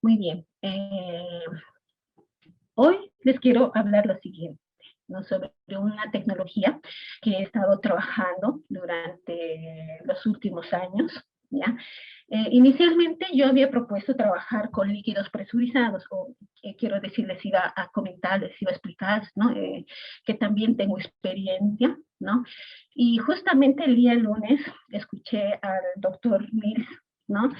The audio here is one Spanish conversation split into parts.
Muy bien. Hoy les quiero hablar lo siguiente, ¿no? Sobre una tecnología que he estado trabajando durante los últimos años, ¿ya? Inicialmente yo había propuesto trabajar con líquidos presurizados, o quiero decir, les iba a comentar, les iba a explicar, ¿no? Que también tengo experiencia, ¿no? Y justamente el día lunes escuché al doctor Mills, ¿no?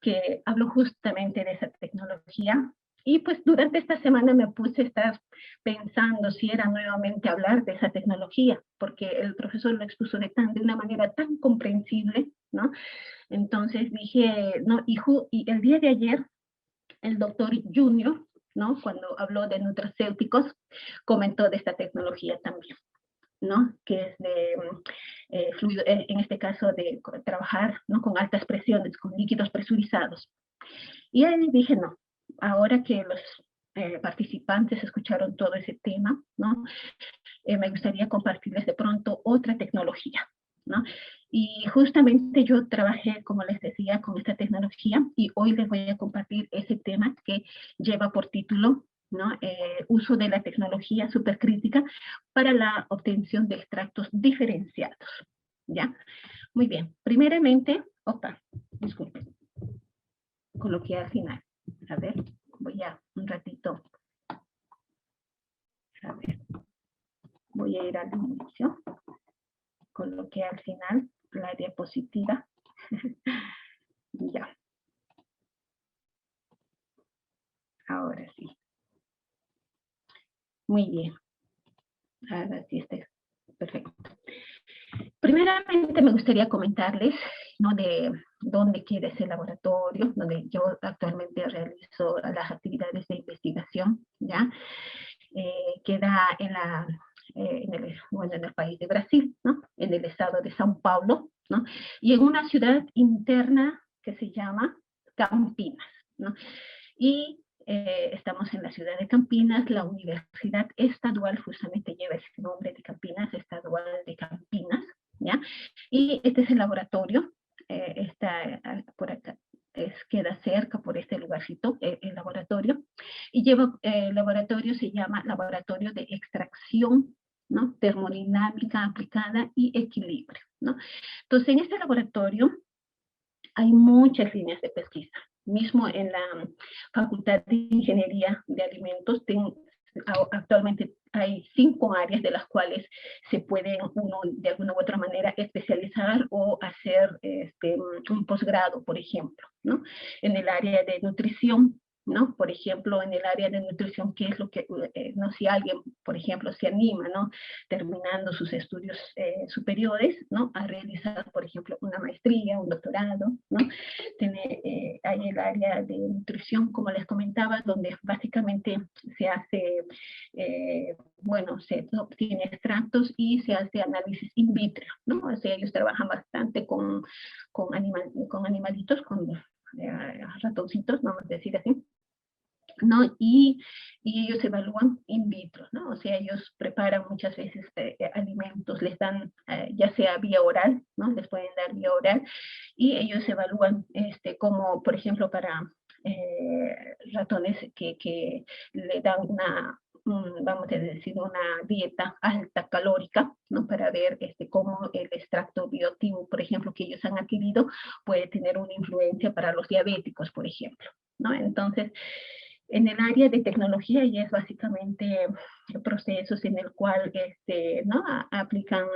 Que habló justamente de esa tecnología. Y pues durante esta semana me puse a estar pensando si era nuevamente hablar de esa tecnología, porque el profesor lo expuso de una manera tan comprensible, ¿no? Entonces dije, no, y el día de ayer, el doctor Junior, ¿no? Cuando habló de nutracéuticos, comentó de esta tecnología también, ¿no? Que es de fluido, en este caso de trabajar, ¿no? Con altas presiones, con líquidos presurizados. Y ahí dije, no, ahora que los participantes escucharon todo ese tema, ¿no? Me gustaría compartirles de pronto otra tecnología, ¿no? Y justamente yo trabajé, como les decía, con esta tecnología y hoy les voy a compartir ese tema que lleva por título, ¿no? Uso de la tecnología supercrítica para la obtención de extractos diferenciados, ¿ya? Muy bien, primeramente, disculpen, coloqué al final. A ver, voy a un ratito, a ver, voy a ir al inicio, coloqué al final la diapositiva. Ya, ahora sí. Muy bien, ahora sí está perfecto. Primeramente me gustaría comentarles, ¿no? De dónde queda ese laboratorio, donde yo actualmente realizo las actividades de investigación, ¿ya? Queda en el país de Brasil, ¿no? En el estado de São Paulo, ¿no? Y en una ciudad interna que se llama Campinas, ¿no? Y estamos en la ciudad de Campinas, la Universidad Estadual justamente lleva ese nombre de Campinas, Estadual de Campinas, ¿ya? Y este es el laboratorio, está por acá, queda cerca por este lugarcito, el laboratorio, y el laboratorio se llama Laboratorio de Extracción, ¿no? Termodinámica aplicada y equilibrio, ¿no? Entonces, en este laboratorio hay muchas líneas de pesquisa. Mismo en la Facultad de Ingeniería de Alimentos, actualmente hay 5 áreas de las cuales se puede uno de alguna u otra manera especializar o hacer un posgrado, por ejemplo, ¿no? En el área de nutrición, ¿no? Por ejemplo, en el área de nutrición, ¿qué es lo que, no si alguien, por ejemplo, se anima, ¿no? Terminando sus estudios superiores, ¿no? A realizar, por ejemplo, una maestría, un doctorado, ¿no? Hay el área de nutrición, como les comentaba, donde básicamente se hace, bueno, se obtiene extractos y se hace análisis in vitro, ¿no? O sea, ellos trabajan bastante con animalitos, con ratoncitos, vamos a decir así, ¿no? Y ellos evalúan in vitro, ¿no? O sea, ellos preparan muchas veces alimentos, les dan, ya sea vía oral, ¿no? Les pueden dar vía oral, y ellos evalúan, como, por ejemplo, para ratones que le dan vamos a decir, una dieta alta calórica, ¿no? Para ver cómo el extracto bioactivo, por ejemplo, que ellos han adquirido, puede tener una influencia para los diabéticos, por ejemplo, ¿no? Entonces, en el área de tecnología ya es básicamente procesos en el cual ¿no? Aplican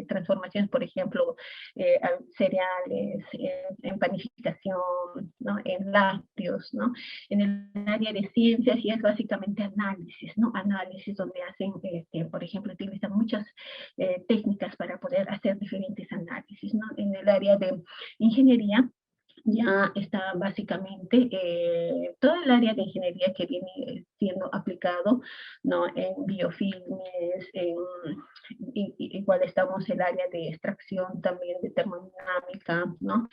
transformaciones, por ejemplo, cereales, en panificación, ¿no? En lácteos, ¿no? En el área de ciencias ya es básicamente análisis, ¿no? Análisis donde hacen, por ejemplo, utilizan muchas técnicas para poder hacer diferentes análisis, ¿no? En el área de ingeniería ya está básicamente toda el área de ingeniería que viene siendo aplicado, ¿no? En biofilmes, igual estamos en el área de extracción también de termodinámica, ¿no?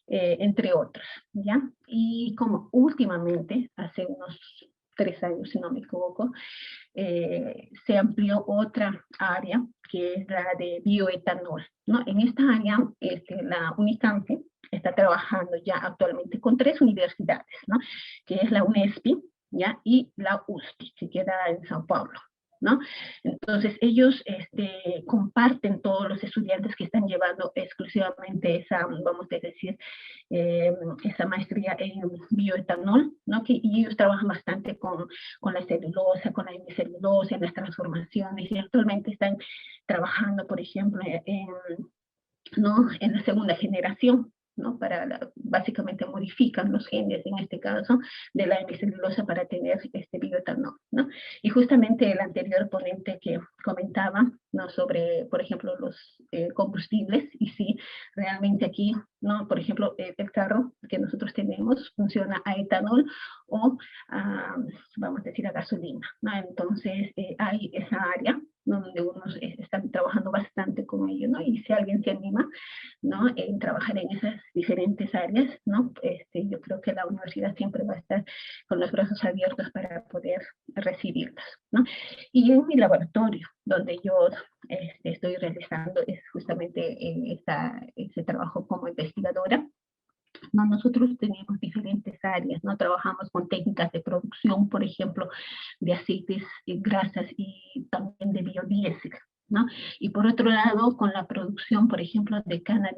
Entre otros, ¿ya? Y como últimamente, hace unos 3 años, si no me equivoco, se amplió otra área que es la de bioetanol, ¿no? En esta área, la Unicamp está trabajando ya actualmente con 3 universidades, ¿no? Que es la UNESPI, ¿ya? Y la USP, que queda en Sao Paulo, ¿no? Entonces ellos comparten todos los estudiantes que están llevando exclusivamente esa, vamos a decir, esa maestría en bioetanol, ¿no? Y ellos trabajan bastante con la celulosa, con la hemicelulosa, en las transformaciones, y actualmente están trabajando, por ejemplo, ¿no? En la segunda generación, ¿no? Básicamente modifican los genes, en este caso, de la hemicelulosa para tener este bioetanol, ¿no? Y justamente el anterior ponente que comentaba, ¿no? Sobre, por ejemplo, los combustibles, y sí, realmente aquí, ¿no? Por ejemplo, el carro que nosotros tenemos funciona a etanol o vamos a decir, a gasolina, ¿no? Entonces, hay esa área, ¿no? Donde unos están trabajando bastante con ello, ¿no? Y si alguien se anima, ¿no? En trabajar en esas diferentes áreas, ¿no? Yo creo que la universidad siempre va a estar con los brazos abiertos para poder recibirlos, ¿no? Y en mi laboratorio, donde yo estoy realizando es justamente ese trabajo como investigadora, ¿no? Nosotros tenemos diferentes áreas, ¿no? Trabajamos con técnicas de producción, por ejemplo, de aceites, grasas y también de biodiesel, ¿no? Y por otro lado, con la producción, por ejemplo, de cana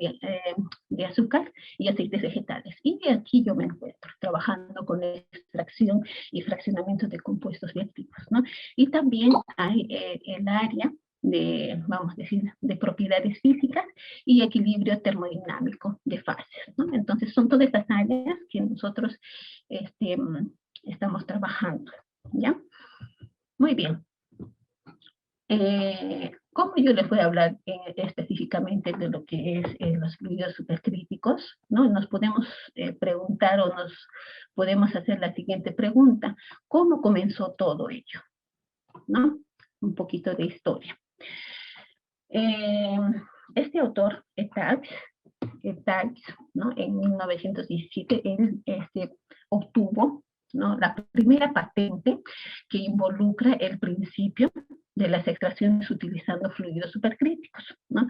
de azúcar y aceites vegetales. Y aquí yo me encuentro trabajando con la extracción y fraccionamiento de compuestos bioactivos, ¿no? Y también hay el área de, vamos a decir, de propiedades físicas y equilibrio termodinámico de fases, ¿no? Entonces son todas estas áreas que nosotros estamos trabajando, ¿ya? Muy bien. ¿Cómo yo les voy a hablar específicamente de lo que es los fluidos supercríticos? ¿No? Nos podemos preguntar o nos podemos hacer la siguiente pregunta. ¿Cómo comenzó todo ello? ¿No? Un poquito de historia. Este autor, Tags, ¿no? En 1917, él obtuvo, ¿no? La primera patente que involucra el principio de las extracciones utilizando fluidos supercríticos, ¿no?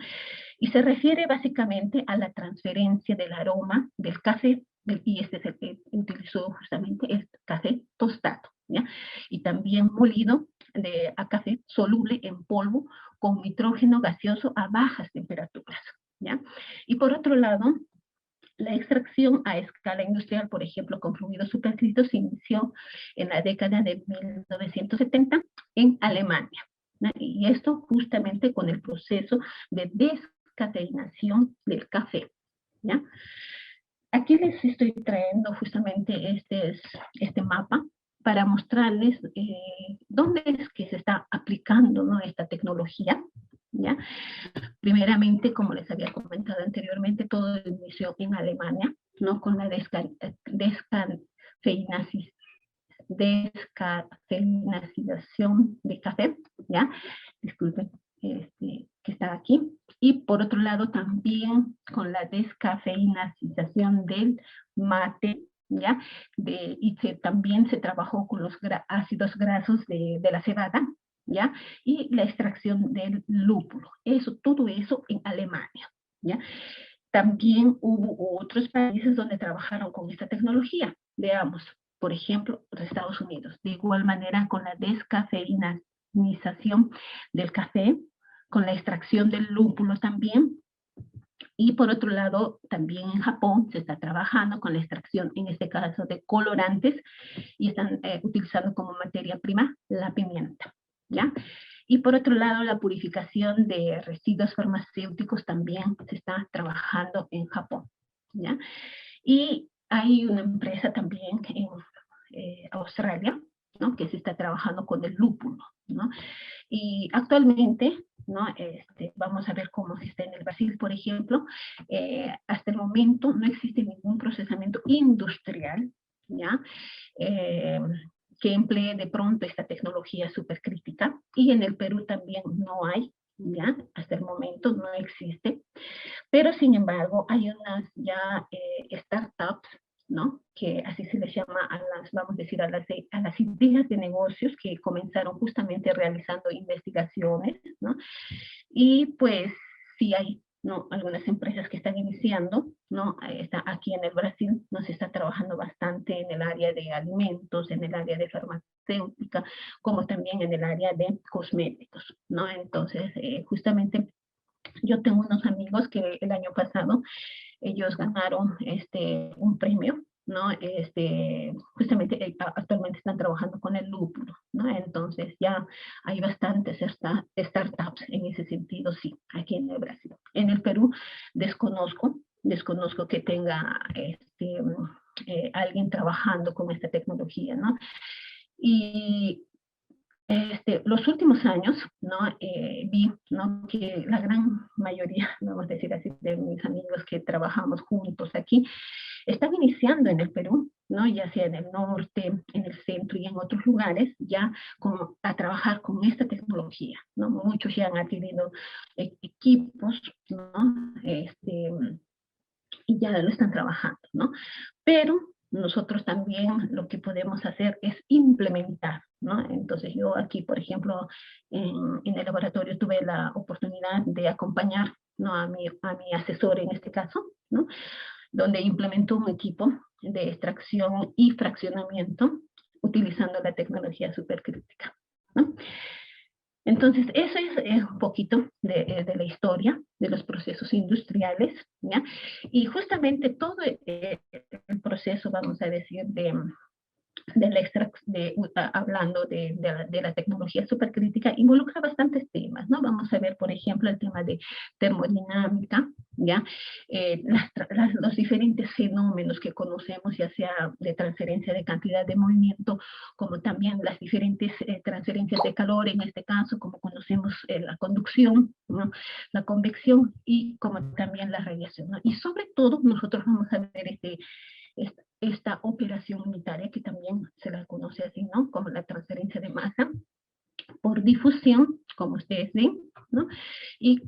Y se refiere básicamente a la transferencia del aroma del café, y este es el que utilizó justamente el café tostado, ¿ya? Y también molido a café soluble en polvo con nitrógeno gaseoso a bajas temperaturas, ¿ya? Y por otro lado, la extracción a escala industrial, por ejemplo, con fluidos supercríticos, se inició en la década de 1970 en Alemania, ¿no? Y esto justamente con el proceso de descafeinación del café, ¿ya? Aquí les estoy trayendo justamente este mapa para mostrarles dónde es que se está aplicando, ¿no? Esta tecnología, ¿ya? Primeramente, como les había comentado anteriormente, todo inició en Alemania, ¿no? Con la descafeinacización de café, ¿ya? Disculpen, que está aquí. Y por otro lado, también con la descafeinacización del mate, ¿ya? También se trabajó con los ácidos grasos de la cebada, ¿ya? Y la extracción del lúpulo. Todo eso en Alemania, ¿ya? También hubo otros países donde trabajaron con esta tecnología. Veamos, por ejemplo, los Estados Unidos. De igual manera, con la descafeinización del café, con la extracción del lúpulo también. Y por otro lado, también en Japón se está trabajando con la extracción, en este caso, de colorantes, y están utilizando como materia prima la pimienta, ¿ya? Y por otro lado, la purificación de residuos farmacéuticos también se está trabajando en Japón, ¿ya? Y hay una empresa también en Australia, ¿no? Que se está trabajando con el lúpulo, ¿no? Y actualmente, ¿no? Vamos a ver cómo está en el Brasil, por ejemplo. Hasta el momento no existe ningún procesamiento industrial, ¿ya? Que emplee de pronto esta tecnología supercrítica, y en el Perú también no hay, ¿ya? Hasta el momento no existe, pero sin embargo hay unas ya startups, ¿no? Que así se les llama vamos a decir, a las ideas de negocios que comenzaron justamente realizando investigaciones, ¿no? Y pues sí hay ¿no? Algunas empresas que están iniciando, ¿no? Está aquí en el Brasil, ¿no? Se está trabajando bastante en el área de alimentos, en el área de farmacéutica, como también en el área de cosméticos, ¿no? Entonces, justamente yo tengo unos amigos que el año pasado ellos ganaron un premio, ¿no? Justamente actualmente están trabajando con el lúpulo, ¿no? Entonces ya hay bastantes startups en ese sentido, sí, aquí en el Brasil. En el Perú desconozco que tenga alguien trabajando con esta tecnología, ¿no? Y los últimos años, ¿no? Vi, ¿no? Que la gran mayoría, vamos a decir así, de mis amigos que trabajamos juntos aquí, están iniciando en el Perú, ¿no? Ya sea en el norte, en el centro y en otros lugares, ya a trabajar con esta tecnología, ¿no? Muchos ya han adquirido equipos, ¿no? Y ya lo están trabajando, ¿no? Pero nosotros también lo que podemos hacer es implementar, ¿no? Entonces yo aquí, por ejemplo, en el laboratorio tuve la oportunidad de acompañar, ¿no? a mi asesor en este caso, ¿no? Donde implementó un equipo de extracción y fraccionamiento utilizando la tecnología supercrítica, ¿no? Entonces, eso es un poquito de la historia de los procesos industriales, ¿ya? Y justamente todo el proceso, vamos a decir, hablando de la tecnología supercrítica, involucra bastantes temas, ¿no? Vamos a ver, por ejemplo, el tema de termodinámica, ¿ya? Los diferentes fenómenos que conocemos, ya sea de transferencia de cantidad de movimiento, como también las diferentes transferencias de calor, en este caso, como conocemos la conducción, ¿no? La convección y como también la radiación, ¿no? Y sobre todo, nosotros vamos a ver esta operación unitaria, que también se la conoce así, ¿no? Como la transferencia de masa por difusión, como ustedes ven, ¿no? Y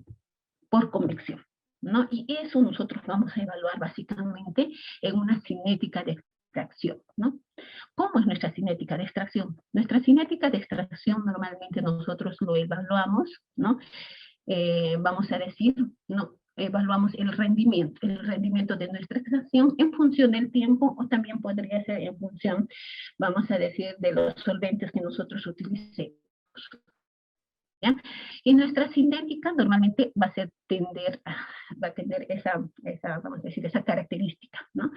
por convección, ¿no? Y eso nosotros vamos a evaluar básicamente en una cinética de extracción, ¿no? ¿Cómo es nuestra cinética de extracción? Nuestra cinética de extracción normalmente nosotros lo evaluamos, ¿no? Vamos a decir, no, evaluamos el rendimiento de nuestra extracción en función del tiempo, o también podría ser en función, vamos a decir, de los solventes que nosotros utilicemos, ¿ya? Y nuestra cinética normalmente va a tener esa, vamos a decir, esa característica, ¿no?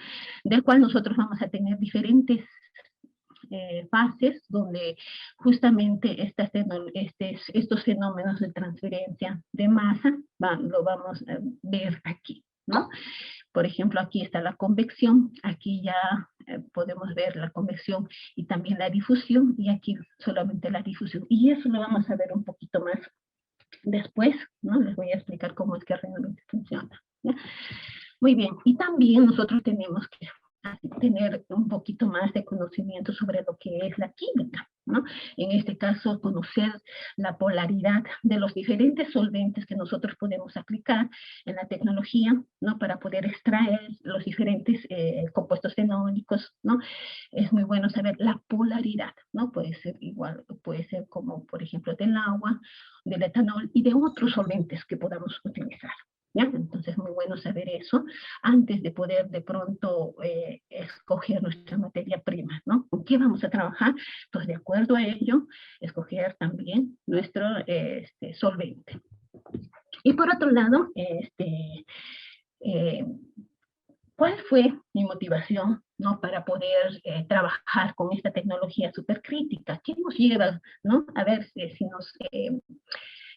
Del cual nosotros vamos a tener diferentes fases donde justamente estos fenómenos de transferencia de masa lo vamos a ver aquí, ¿no? Por ejemplo, aquí está la convección, aquí ya podemos ver la convección y también la difusión, y aquí solamente la difusión. Y eso lo vamos a ver un poquito más después, ¿no? Les voy a explicar cómo es que realmente funciona, ¿ya? Muy bien, y también nosotros tenemos que tener un poquito más de conocimiento sobre lo que es la química, ¿no? En este caso, conocer la polaridad de los diferentes solventes que nosotros podemos aplicar en la tecnología, ¿no? Para poder extraer los diferentes compuestos fenólicos, ¿no? Es muy bueno saber la polaridad, ¿no? Puede ser igual, puede ser como, por ejemplo, del agua, del etanol y de otros solventes que podamos utilizar, ¿ya? Entonces, muy bueno saber eso antes de poder de pronto escoger nuestra materia prima, ¿no? ¿Con qué vamos a trabajar? Pues de acuerdo a ello, escoger también nuestro solvente. Y por otro lado, eh, ¿cuál fue mi motivación, ¿no? Para poder trabajar con esta tecnología supercrítica? ¿Qué nos lleva, ¿no? A ver si nos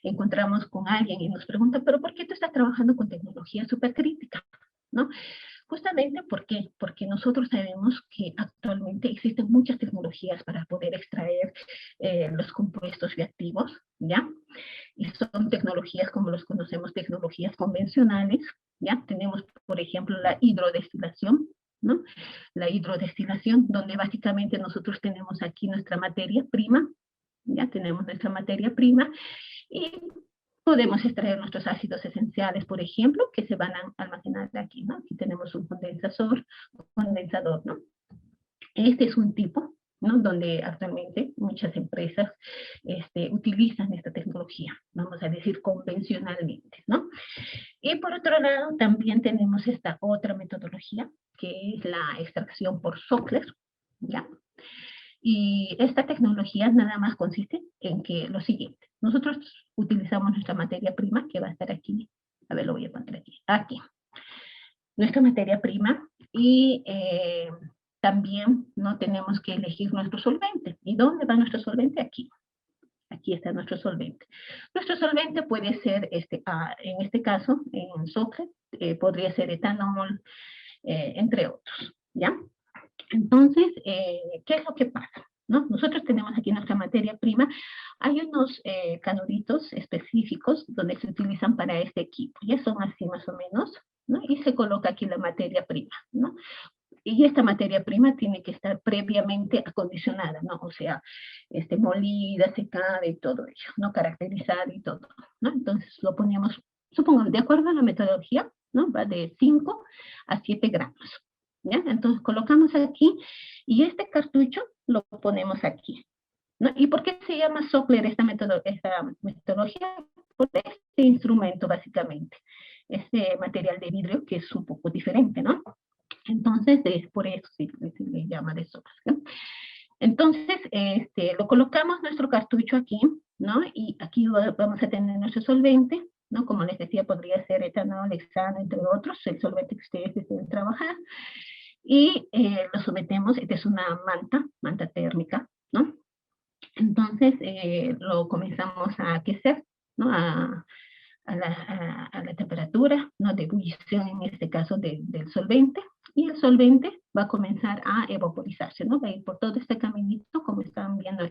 encontramos con alguien y nos pregunta, pero ¿por qué tú estás trabajando con tecnología supercrítica? ¿No? Justamente porque nosotros sabemos que actualmente existen muchas tecnologías para poder extraer los compuestos reactivos, ¿ya? Y son tecnologías como los conocemos, tecnologías convencionales, ¿ya? Tenemos, por ejemplo, la hidrodestilación, ¿no? La hidrodestilación, donde básicamente nosotros tenemos aquí nuestra materia prima, ya tenemos nuestra materia prima, y podemos extraer nuestros ácidos esenciales, por ejemplo, que se van a almacenar aquí, ¿no? Aquí tenemos un condensador, ¿no? Este es un tipo ¿no? Donde actualmente muchas empresas utilizan esta tecnología, vamos a decir convencionalmente, ¿no? Y por otro lado, también tenemos esta otra metodología, que es la extracción por Sockler, ¿ya? Y esta tecnología nada más consiste en que lo siguiente, nosotros utilizamos nuestra materia prima, que va a estar aquí, a ver, lo voy a poner aquí, nuestra materia prima, y también no tenemos que elegir nuestro solvente. ¿Y dónde va nuestro solvente? Aquí. Aquí está nuestro solvente. Nuestro solvente puede ser, en este caso, en Sockler, podría ser etanol, entre otros, ¿ya? Entonces, ¿qué es lo que pasa? ¿No? Nosotros tenemos aquí nuestra materia prima. Hay unos canuditos específicos donde se utilizan para este equipo. Ya son así más o menos, ¿no? Y se coloca aquí la materia prima, ¿no? Y esta materia prima tiene que estar previamente acondicionada, ¿no? O sea, molida, secada y todo ello, ¿no? Caracterizada y todo, ¿no? Entonces lo ponemos, supongamos, de acuerdo a la metodología, ¿no? Va de 5 a 7 gramos, ¿ya? Entonces colocamos aquí y este cartucho lo ponemos aquí, ¿no? ¿Y por qué se llama Sockler esta metodología? Por este instrumento, básicamente. Este material de vidrio que es un poco diferente, ¿no? Entonces, por eso se le llama de sopas, ¿no? Entonces, lo colocamos nuestro cartucho aquí, ¿no? Y aquí vamos a tener nuestro solvente, ¿no? Como les decía, podría ser etanol, hexano, entre otros, el solvente que ustedes deseen trabajar. Y lo sometemos, esta es una manta térmica, ¿no? Entonces, lo comenzamos a aquecer, ¿no? A la temperatura, ¿no? De ebullición, en este caso del solvente, y el solvente va a comenzar a evaporizarse, ¿no? Va a ir por todo este caminito, como están viendo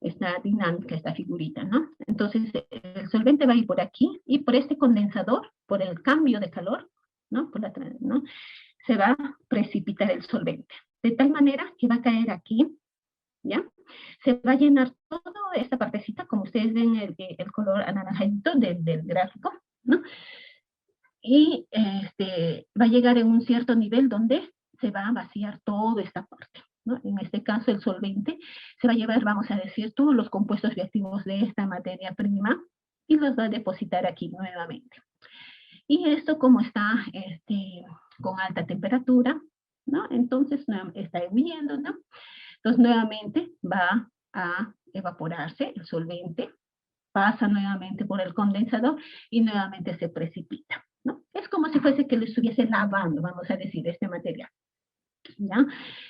esta dinámica, esta figurita, ¿no? Entonces, el solvente va a ir por aquí, y por este condensador, por el cambio de calor, ¿no? ¿no? Se va a precipitar el solvente, de tal manera que va a caer aquí, ¿ya? Se va a llenar toda esta partecita, como ustedes ven el color anaranjadito del gráfico, ¿no? Y va a llegar en un cierto nivel donde se va a vaciar toda esta parte, ¿no? En este caso el solvente se va a llevar, vamos a decir, todos los compuestos reactivos de esta materia prima y los va a depositar aquí nuevamente. Y esto como está con alta temperatura, ¿no? Entonces está hirviendo, ¿no? Entonces nuevamente va a evaporarse el solvente, pasa nuevamente por el condensador y nuevamente se precipita, ¿no? Es como si fuese que lo estuviese lavando, vamos a decir, este material, ¿ya?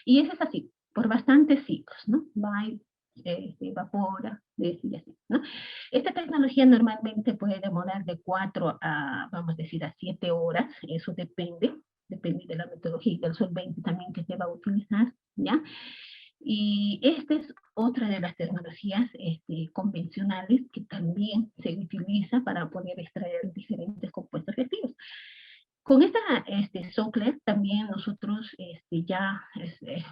Y eso es así, por bastantes ciclos, ¿no? Va y se evapora, y así, ¿no? Esta tecnología normalmente puede demorar de 4 a, vamos a decir, a 7 horas, eso depende de la metodología y del solvente también que se va a utilizar, ¿ya? Y esta es otra de las tecnologías convencionales que también se utiliza para poder extraer diferentes compuestos reactivos. Con esta Sockler también nosotros ya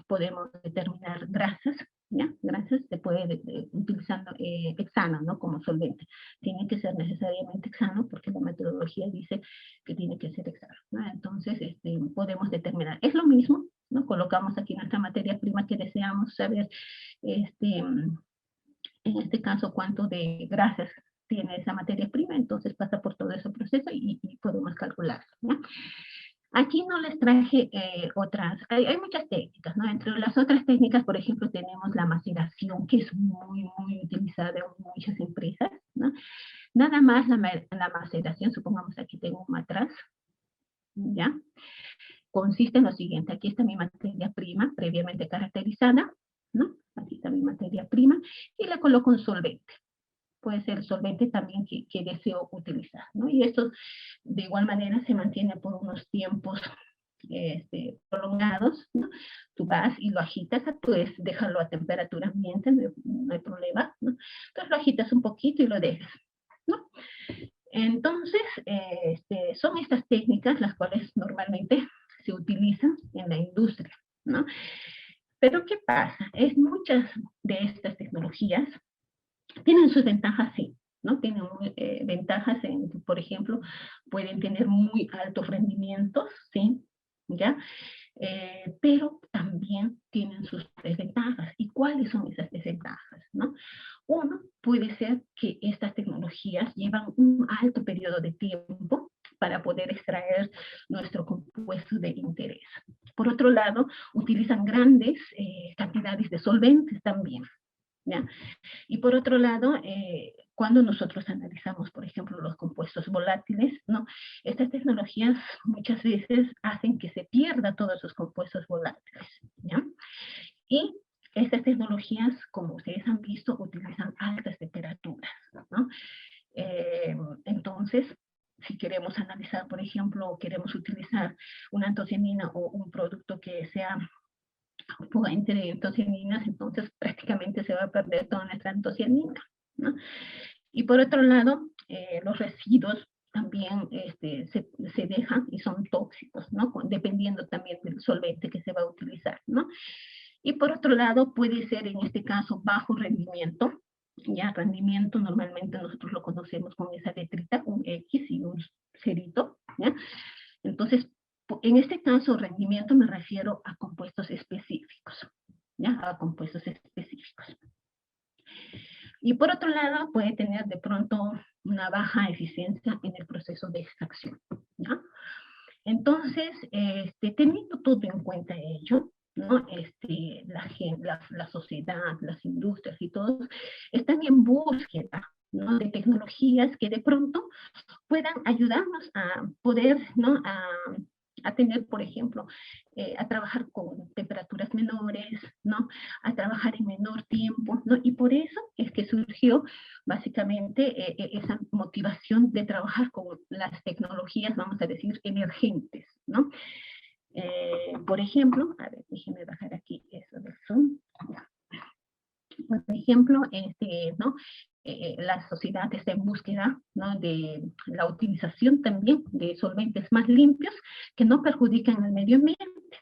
podemos determinar grasas, ¿ya? Grasas se puede utilizando hexano, ¿no? Como solvente. Tiene que ser necesariamente hexano porque la metodología dice que tiene que ser hexano, ¿no? Entonces podemos determinar. Es lo mismo, ¿no? Colocamos aquí nuestra materia prima que deseamos saber, en este caso, cuánto de grasas tiene esa materia prima, entonces pasa por todo ese proceso y podemos calcularlo, ¿no? Aquí no les traje otras, hay muchas técnicas, ¿no? Entre las otras técnicas, por ejemplo, tenemos la maceración, que es muy, muy utilizada en muchas empresas, ¿no? Nada más la maceración, supongamos aquí tengo un matraz, ¿ya? Consiste en lo siguiente, aquí está mi materia prima previamente caracterizada, ¿no? Aquí está mi materia prima, y le coloco un solvente. Puede ser el solvente también que deseo utilizar, ¿no? Y esto de igual manera se mantiene por unos tiempos prolongados, ¿no? Tú vas y lo agitas, puedes dejarlo a temperatura ambiente, no hay problema, ¿no? Entonces lo agitas un poquito y lo dejas, ¿no? Entonces, son estas técnicas las cuales normalmente se utilizan en la industria, ¿no? Pero ¿qué pasa? Muchas de estas tecnologías tienen sus ventajas, sí, ¿no? Tienen ventajas por ejemplo, pueden tener muy altos rendimientos, ¿sí? ¿Ya? Pero también tienen sus desventajas, ¿Cuáles son esas desventajas, no? Uno, puede ser que estas tecnologías llevan un alto periodo de tiempo para poder extraer nuestro compuesto de interés. Por otro lado, utilizan grandes cantidades de solventes también, ¿ya? Y por otro lado, cuando nosotros analizamos, por ejemplo, los compuestos volátiles, ¿no? Estas tecnologías muchas veces hacen que se pierda todos esos compuestos volátiles, ¿ya? Y estas tecnologías, como ustedes han visto, utilizan altas temperaturas, ¿no? Entonces, si queremos analizar, por ejemplo, queremos utilizar una antocianina o un producto que sea fuente de antocianinas, entonces prácticamente se va a perder toda nuestra antocianina, ¿no? Y por otro lado, los residuos también se dejan y son tóxicos, ¿no? Dependiendo también del solvente que se va a utilizar, ¿no? Y por otro lado, puede ser en este caso bajo rendimiento. Ya, rendimiento normalmente nosotros lo conocemos con esa letrita, un X y un cerito, ¿ya? Entonces, en este caso, rendimiento me refiero a compuestos específicos, ¿ya? A compuestos específicos. Y por otro lado, puede tener de pronto una baja eficiencia en el proceso de extracción, ¿ya? Entonces, teniendo todo en cuenta ello, ¿no? La sociedad, las industrias y todos están en búsqueda, ¿no? De tecnologías que de pronto puedan ayudarnos a poder, ¿no? A tener, por ejemplo, a trabajar con temperaturas menores, ¿no? A trabajar en menor tiempo, ¿no? Y por eso es que surgió básicamente esa motivación de trabajar con las tecnologías, vamos a decir, emergentes, ¿no? Por ejemplo, a ver, déjenme bajar aquí eso del Zoom. Por ejemplo, ¿no? La sociedad está en búsqueda, ¿no? De la utilización también de solventes más limpios que no perjudican al medio ambiente,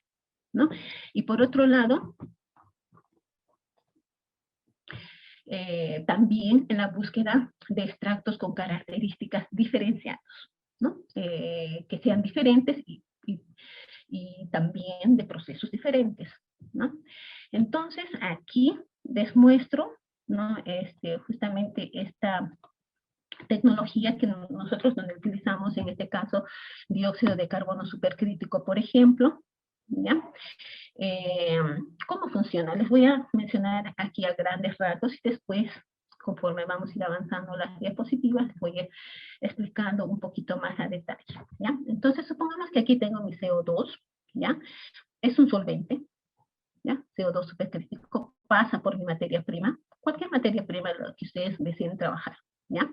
¿no? Y por otro lado, también en la búsqueda de extractos con características diferenciadas, ¿no? Que sean diferentes y también de procesos diferentes, ¿no? Entonces, aquí les muestro, ¿no? Justamente esta tecnología que nosotros donde utilizamos, en este caso, dióxido de carbono supercrítico, por ejemplo, ¿ya? ¿Cómo funciona? Les voy a mencionar aquí a grandes rasgos y después, conforme vamos a ir avanzando las diapositivas, les voy a ir explicando un poquito más a detalle, ¿ya? Entonces, supongamos que aquí tengo mi CO2, ¿ya? Es un solvente, ¿ya? CO2 supercrítico, pasa por mi materia prima, cualquier materia prima que ustedes deseen trabajar, ¿ya?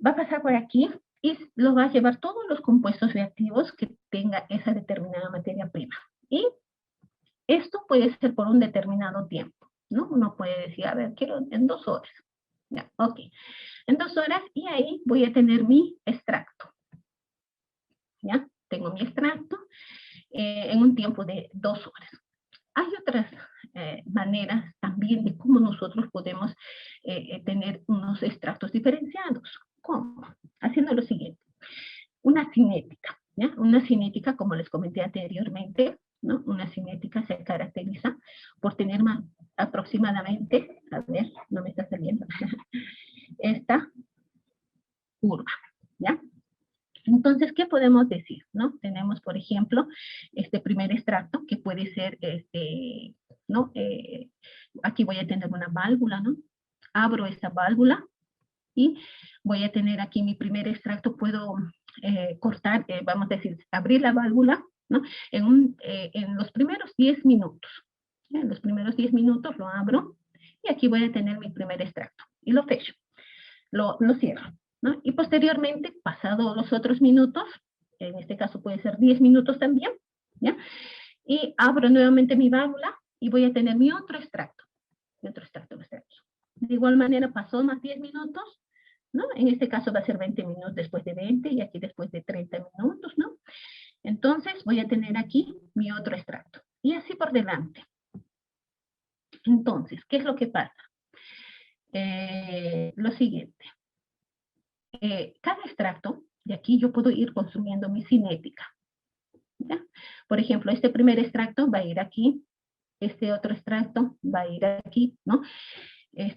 Va a pasar por aquí y lo va a llevar todos los compuestos reactivos que tenga esa determinada materia prima. Y esto puede ser por un determinado tiempo, ¿no? Uno puede decir, a ver, quiero en 2 horas. Ya, ok. En 2 horas y ahí voy a tener mi extracto. ¿Ya? Tengo mi extracto en un tiempo de 2 horas. Hay otras maneras también de cómo nosotros podemos tener unos extractos diferenciados. ¿Cómo? Haciendo lo siguiente. Una cinética, ¿ya? Una cinética, como les comenté anteriormente, ¿no? Una cinética se caracteriza por tener más aproximadamente, a ver, no me está saliendo, esta curva, ¿ya? Entonces, ¿qué podemos decir? ¿No? Tenemos, por ejemplo, este primer extracto que puede ser, ¿no? Aquí voy a tener una válvula, ¿no? Abro esta válvula y voy a tener aquí mi primer extracto, puedo cortar, vamos a decir, abrir la válvula, ¿no? En los primeros 10 minutos. ¿Ya? En los primeros 10 minutos lo abro y aquí voy a tener mi primer extracto y lo fecho, lo cierro, ¿no? Y posteriormente, pasados los otros minutos, en este caso puede ser 10 minutos también, ¿ya? Y abro nuevamente mi válvula y voy a tener mi otro extracto, De igual manera, pasó más 10 minutos, ¿no? En este caso va a ser 20 minutos después de 20 y aquí después de 30 minutos, ¿no? Entonces voy a tener aquí mi otro extracto. Y así por delante. Entonces, ¿qué es lo que pasa? Lo siguiente. Cada extracto, de aquí yo puedo ir consumiendo mi cinética. ¿Ya? Por ejemplo, este primer extracto va a ir aquí, este otro extracto va a ir aquí, ¿no?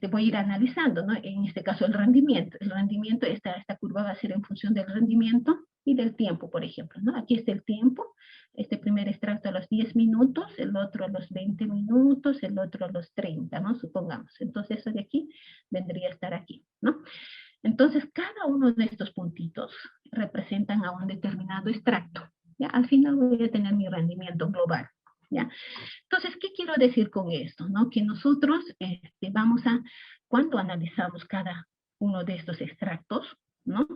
Voy a ir analizando, ¿no? En este caso el rendimiento. El rendimiento, esta curva va a ser en función del rendimiento y del tiempo, por ejemplo, ¿no? Aquí está el tiempo, este primer extracto a los 10 minutos, el otro a los 20 minutos, el otro a los 30, ¿no? Supongamos. Entonces eso de aquí vendría a estar aquí, ¿no? Entonces cada uno de estos puntitos representan a un determinado extracto, ¿ya? Al final voy a tener mi rendimiento global, ¿ya? Entonces, ¿qué quiero decir con esto? ¿No? Que nosotros vamos a, cuando analizamos cada uno de estos extractos, ¿no?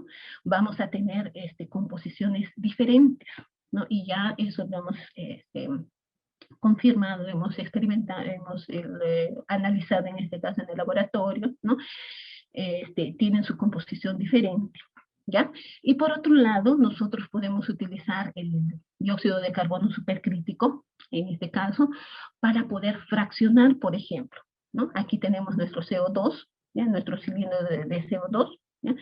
Vamos a tener composiciones diferentes, ¿no? Y ya eso lo hemos confirmado, hemos experimentado, hemos analizado en este caso en el laboratorio, ¿no? Tienen su composición diferente, ¿ya? Y por otro lado, nosotros podemos utilizar el dióxido de carbono supercrítico, en este caso, para poder fraccionar, por ejemplo, ¿no? Aquí tenemos nuestro CO2, ¿ya? Nuestro cilindro de CO2, ¿ya?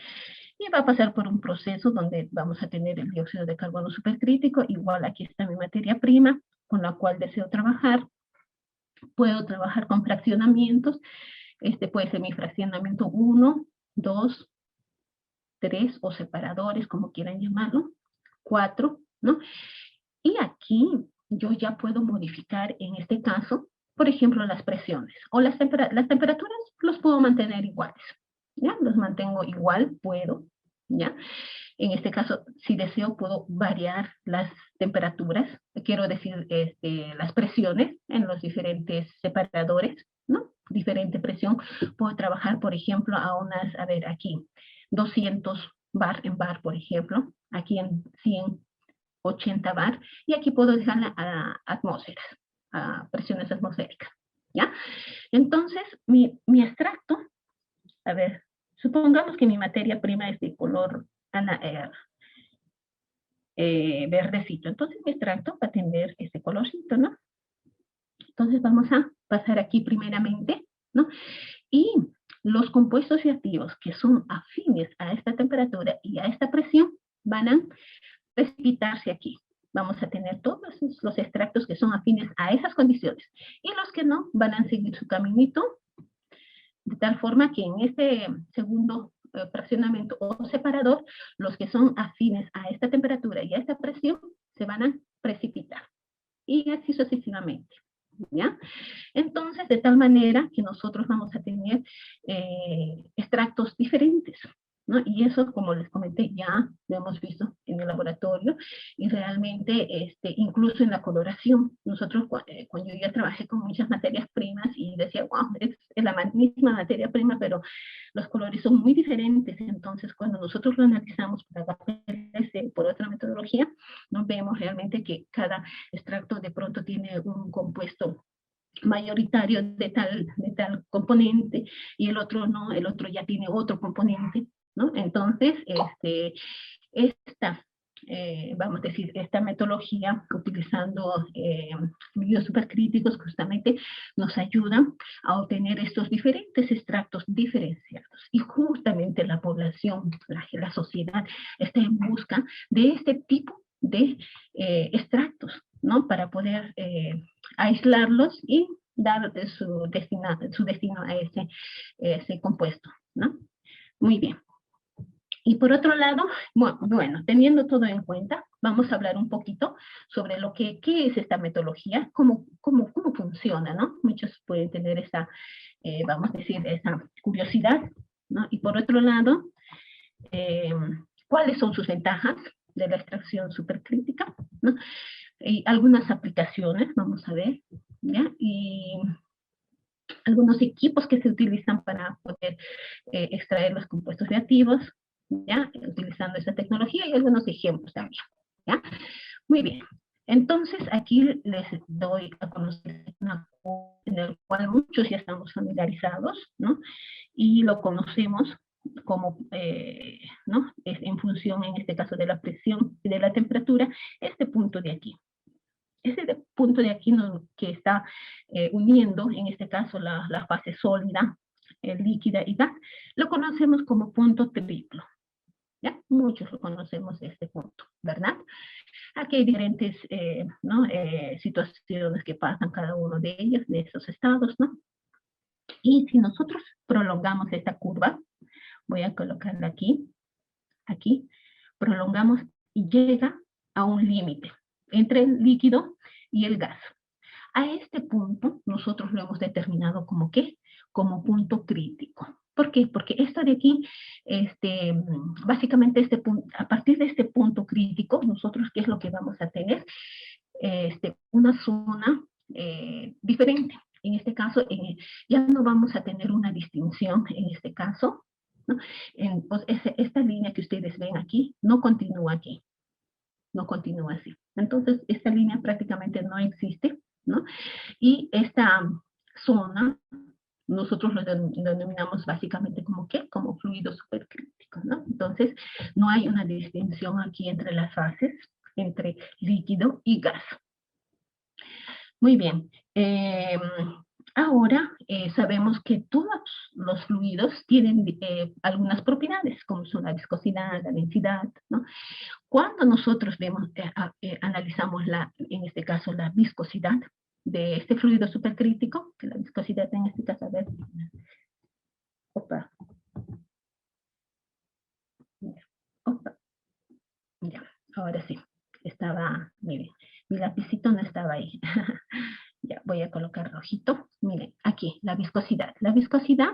Y va a pasar por un proceso donde vamos a tener el dióxido de carbono supercrítico, igual aquí está mi materia prima, con la cual deseo trabajar. Puedo trabajar con fraccionamientos, puede ser mi fraccionamiento 1, 2, 3 o separadores, como quieran llamarlo, 4, ¿no? Y aquí yo ya puedo modificar, en este caso, por ejemplo, las presiones o las temperaturas los puedo mantener iguales, ¿ya? Los mantengo igual, puedo, ¿ya? En este caso, si deseo, puedo variar las temperaturas, quiero decir, las presiones en los diferentes separadores, ¿no? Diferente presión. Puedo trabajar, por ejemplo, a unas, a ver, aquí, 200 bar en bar, por ejemplo, aquí en 180 bar, y aquí puedo dejarla a atmósferas, a presiones atmosféricas, ¿ya? Entonces, mi extracto, a ver, supongamos que mi materia prima es de color verdecito, entonces mi extracto va a tener este colorcito, ¿no? Entonces vamos a pasar aquí primeramente, ¿no? Y los compuestos reactivos que son afines a esta temperatura y a esta presión van a precipitarse aquí. Vamos a tener todos los extractos que son afines a esas condiciones y los que no van a seguir su caminito de tal forma que en este segundo fraccionamiento o separador, los que son afines a esta temperatura y a esta presión se van a precipitar y así sucesivamente, ¿ya? Entonces, de tal manera que nosotros vamos a tener extractos diferentes, ¿no? Y eso, como les comenté, ya lo hemos visto en el laboratorio y realmente, incluso en la coloración, nosotros cuando yo ya trabajé con muchas materias primas y decía, wow, es la misma materia prima, pero los colores son muy diferentes, entonces cuando nosotros lo analizamos por otra metodología, nos vemos realmente que cada extracto de pronto tiene un compuesto mayoritario de tal componente y el otro no, el otro ya tiene otro componente, ¿no? Entonces, vamos a decir, esta metodología utilizando medios supercríticos justamente nos ayuda a obtener estos diferentes extractos diferenciados y justamente la población, la sociedad está en busca de este tipo de extractos, ¿no? Para poder aislarlos y dar su destino a ese compuesto, ¿no? Muy bien. Y por otro lado, bueno, teniendo todo en cuenta, vamos a hablar un poquito sobre qué es esta metodología, cómo funciona, ¿no? Muchos pueden tener esa, vamos a decir, esa curiosidad, ¿no? Y por otro lado, ¿cuáles son sus ventajas de la extracción supercrítica, ¿no? Y algunas aplicaciones, vamos a ver, ¿ya? Y algunos equipos que se utilizan para poder extraer los compuestos reactivos, ¿ya? Utilizando esa tecnología y algunos ejemplos también, ¿ya? Muy bien. Entonces, aquí les doy a conocer una cosa en el cual muchos ya estamos familiarizados, ¿no? Y lo conocemos como, ¿no? Es en función, en este caso, de la presión y de la temperatura, este punto de aquí. Ese punto de aquí que está uniendo, en este caso, la fase sólida, líquida y gas, lo conocemos como punto triplo. ¿Ya? Muchos lo conocemos de este punto, ¿verdad? Aquí hay diferentes ¿no? Situaciones que pasan cada uno de ellos, de esos estados, ¿no? Y si nosotros prolongamos esta curva, voy a colocarla aquí, prolongamos y llega a un límite entre el líquido y el gas. A este punto nosotros lo hemos determinado como ¿qué? Como punto crítico. ¿Por qué? Porque esto de aquí, básicamente a partir de este punto crítico, nosotros ¿qué es lo que vamos a tener? Una zona diferente. En este caso, ya no vamos a tener una distinción en este caso, ¿no? Pues esta línea que ustedes ven aquí no continúa aquí, no continúa así. Entonces, esta línea prácticamente no existe, ¿no? Y esta zona nosotros lo denominamos básicamente como ¿qué? Como fluido supercrítico, ¿no? Entonces, no hay una distinción aquí entre las fases, entre líquido y gas. Muy bien. Ahora sabemos que todos los fluidos tienen algunas propiedades, como son la viscosidad, la densidad, ¿no? Cuando nosotros analizamos en este caso, la viscosidad de este fluido supercrítico, que la viscosidad en este caso, a ver, opa, opa, ya, ahora sí, miren, mi lapicito no estaba ahí. Ya, voy a colocar rojito. Miren, aquí, la viscosidad. La viscosidad,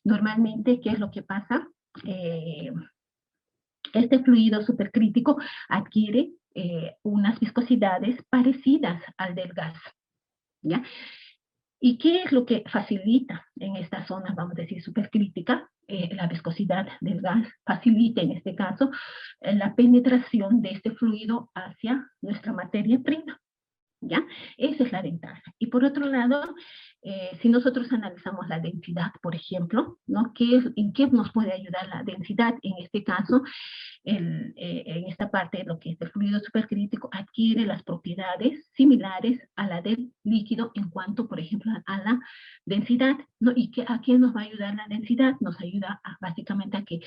normalmente, ¿qué es lo que pasa? Este fluido supercrítico adquiere unas viscosidades parecidas al del gas, ¿ya? ¿Y qué es lo que facilita en esta zona, vamos a decir, supercrítica? La viscosidad del gas facilita, en este caso, la penetración de este fluido hacia nuestra materia prima. ¿Ya? Esa es la ventaja. Y por otro lado, si nosotros analizamos la densidad, por ejemplo, ¿no? ¿En qué nos puede ayudar la densidad? En este caso, en esta parte, lo que es el fluido supercrítico, adquiere las propiedades similares a la del líquido en cuanto, por ejemplo, a la densidad, ¿no? ¿Y a qué nos va a ayudar la densidad? Nos ayuda básicamente a que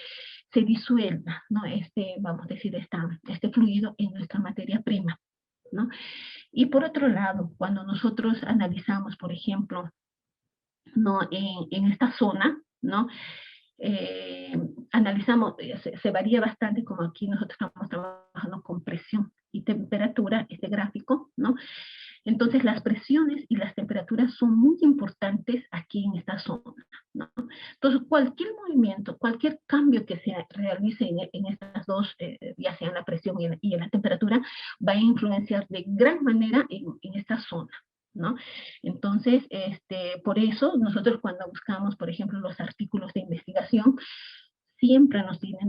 se disuelva, ¿no? Vamos a decir, este fluido en nuestra materia prima, ¿no? Y por otro lado, cuando nosotros analizamos, por ejemplo, ¿no? en esta zona, ¿no? Analizamos, se varía bastante, como aquí nosotros estamos trabajando con presión y temperatura, este gráfico, ¿no? Entonces las presiones y las temperaturas son muy importantes aquí en esta zona, ¿no? Entonces cualquier movimiento, cualquier cambio que se realice en estas dos, ya sea en la presión y en la temperatura, va a influenciar de gran manera en esta zona, ¿no? Entonces, por eso nosotros cuando buscamos, por ejemplo, los artículos de investigación, siempre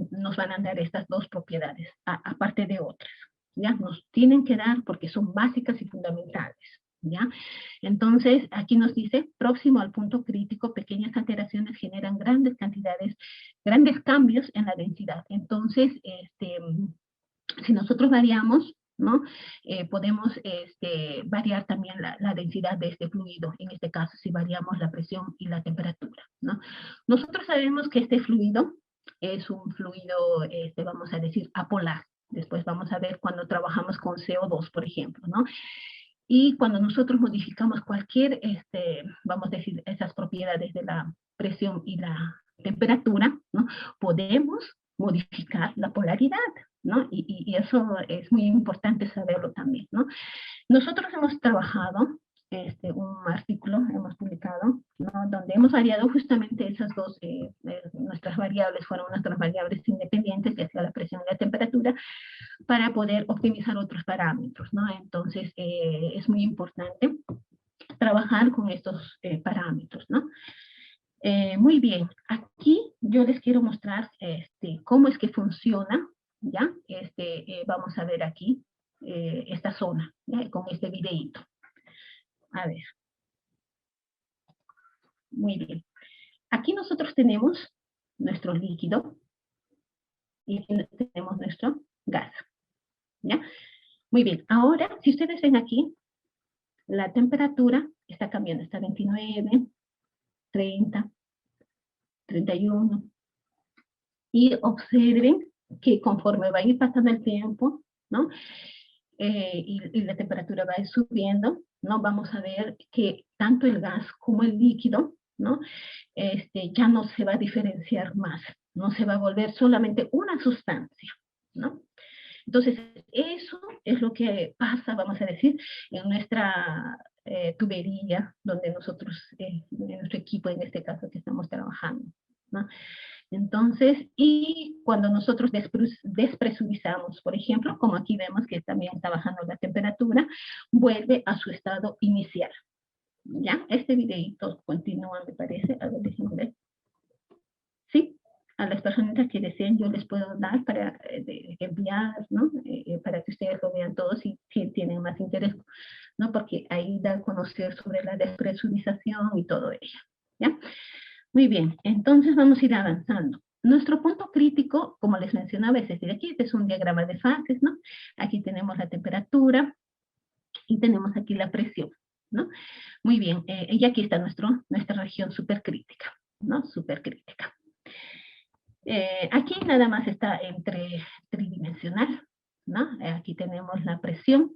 nos van a dar estas dos propiedades, aparte de otras. ¿Ya? Nos tienen que dar porque son básicas y fundamentales, ¿ya? Entonces, aquí nos dice, próximo al punto crítico, pequeñas alteraciones generan grandes cambios en la densidad. Entonces, si nosotros variamos, ¿no? Podemos variar también la densidad de este fluido, en este caso, si variamos la presión y la temperatura, ¿no? Nosotros sabemos que este fluido es un fluido, vamos a decir, apolar. Después vamos a ver cuando trabajamos con CO2, por ejemplo, ¿no? Y cuando nosotros modificamos cualquier, vamos a decir, esas propiedades de la presión y la temperatura, ¿no? Podemos modificar la polaridad, ¿no? Y eso es muy importante saberlo también, ¿no? Nosotros hemos trabajado un artículo, hemos publicado, ¿no? Donde hemos variado justamente esas dos, nuestras variables fueron nuestras variables independientes, que sea la presión y la temperatura, para poder optimizar otros parámetros, ¿no? Entonces, es muy importante trabajar con estos parámetros, ¿no? Muy bien, aquí yo les quiero mostrar cómo es que funciona, ¿ya? Vamos a ver aquí esta zona, ¿ya? Con este videíto. A ver. Muy bien. Aquí nosotros tenemos nuestro líquido y tenemos nuestro gas, ¿ya? Muy bien. Ahora, si ustedes ven aquí, la temperatura está cambiando, está 29, 30, 31. Y observen que conforme va a ir pasando el tiempo, ¿no? y la temperatura va a ir subiendo, ¿no? Vamos a ver que tanto el gas como el líquido, ¿no? Ya no se va a diferenciar más, no se va a volver solamente una sustancia, ¿no? Entonces, eso es lo que pasa, vamos a decir, en nuestra tubería, donde nosotros, en nuestro equipo, en este caso, que estamos trabajando, ¿no? Entonces, y cuando nosotros despresurizamos, por ejemplo, como aquí vemos que también está bajando la temperatura, vuelve a su estado inicial. ¿Ya? Este videito continúa, me parece. A ver, déjenme ver. Sí, a las personas que deseen yo les puedo dar para enviar, ¿no? Para que ustedes lo vean todos si tienen más interés, ¿no? Porque ahí da a conocer sobre la despresurización y todo ello, ¿ya? Muy bien, entonces vamos a ir avanzando. Nuestro punto crítico, como les mencionaba, es decir, aquí este es un diagrama de fases, ¿no? Aquí tenemos la temperatura y tenemos aquí la presión, ¿no? Muy bien, y aquí está nuestra región supercrítica, ¿no? Supercrítica. Aquí nada más está entre tridimensional, ¿no? Aquí tenemos la presión,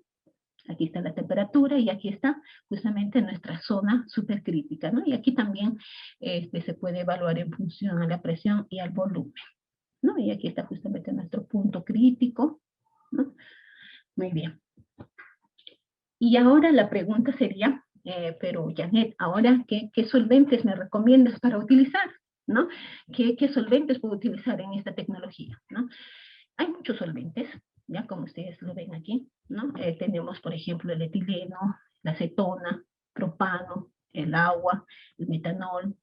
aquí está la temperatura y aquí está justamente nuestra zona supercrítica, ¿no? Y aquí también se puede evaluar en función a la presión y al volumen, ¿no? Y aquí está justamente nuestro punto crítico, ¿no? Muy bien. Y ahora la pregunta sería, pero Janet, ahora, ¿qué solventes me recomiendas para utilizar? ¿No? ¿Qué solventes puedo utilizar en esta tecnología? ¿No? Hay muchos solventes, ya como ustedes lo ven aquí, ¿no? Tenemos, por ejemplo, el etileno, la acetona, propano, el agua, el metanol,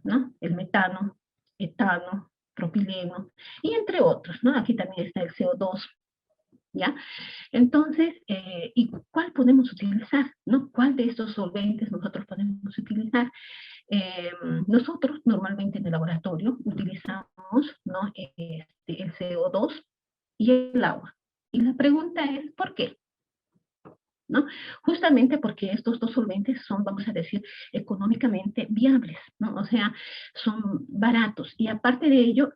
¿no? El metano, etano, propileno, y entre otros, ¿no? Aquí también está el CO2, ¿ya? Entonces, ¿y cuál podemos utilizar? ¿No? ¿Cuál de estos solventes nosotros podemos utilizar? Nosotros normalmente en el laboratorio utilizamos, ¿no? El CO2 y el agua. Y la pregunta es, ¿por qué? ¿No? Justamente porque estos dos solventes son, vamos a decir, económicamente viables, ¿no? O sea, son baratos. Y aparte de ello,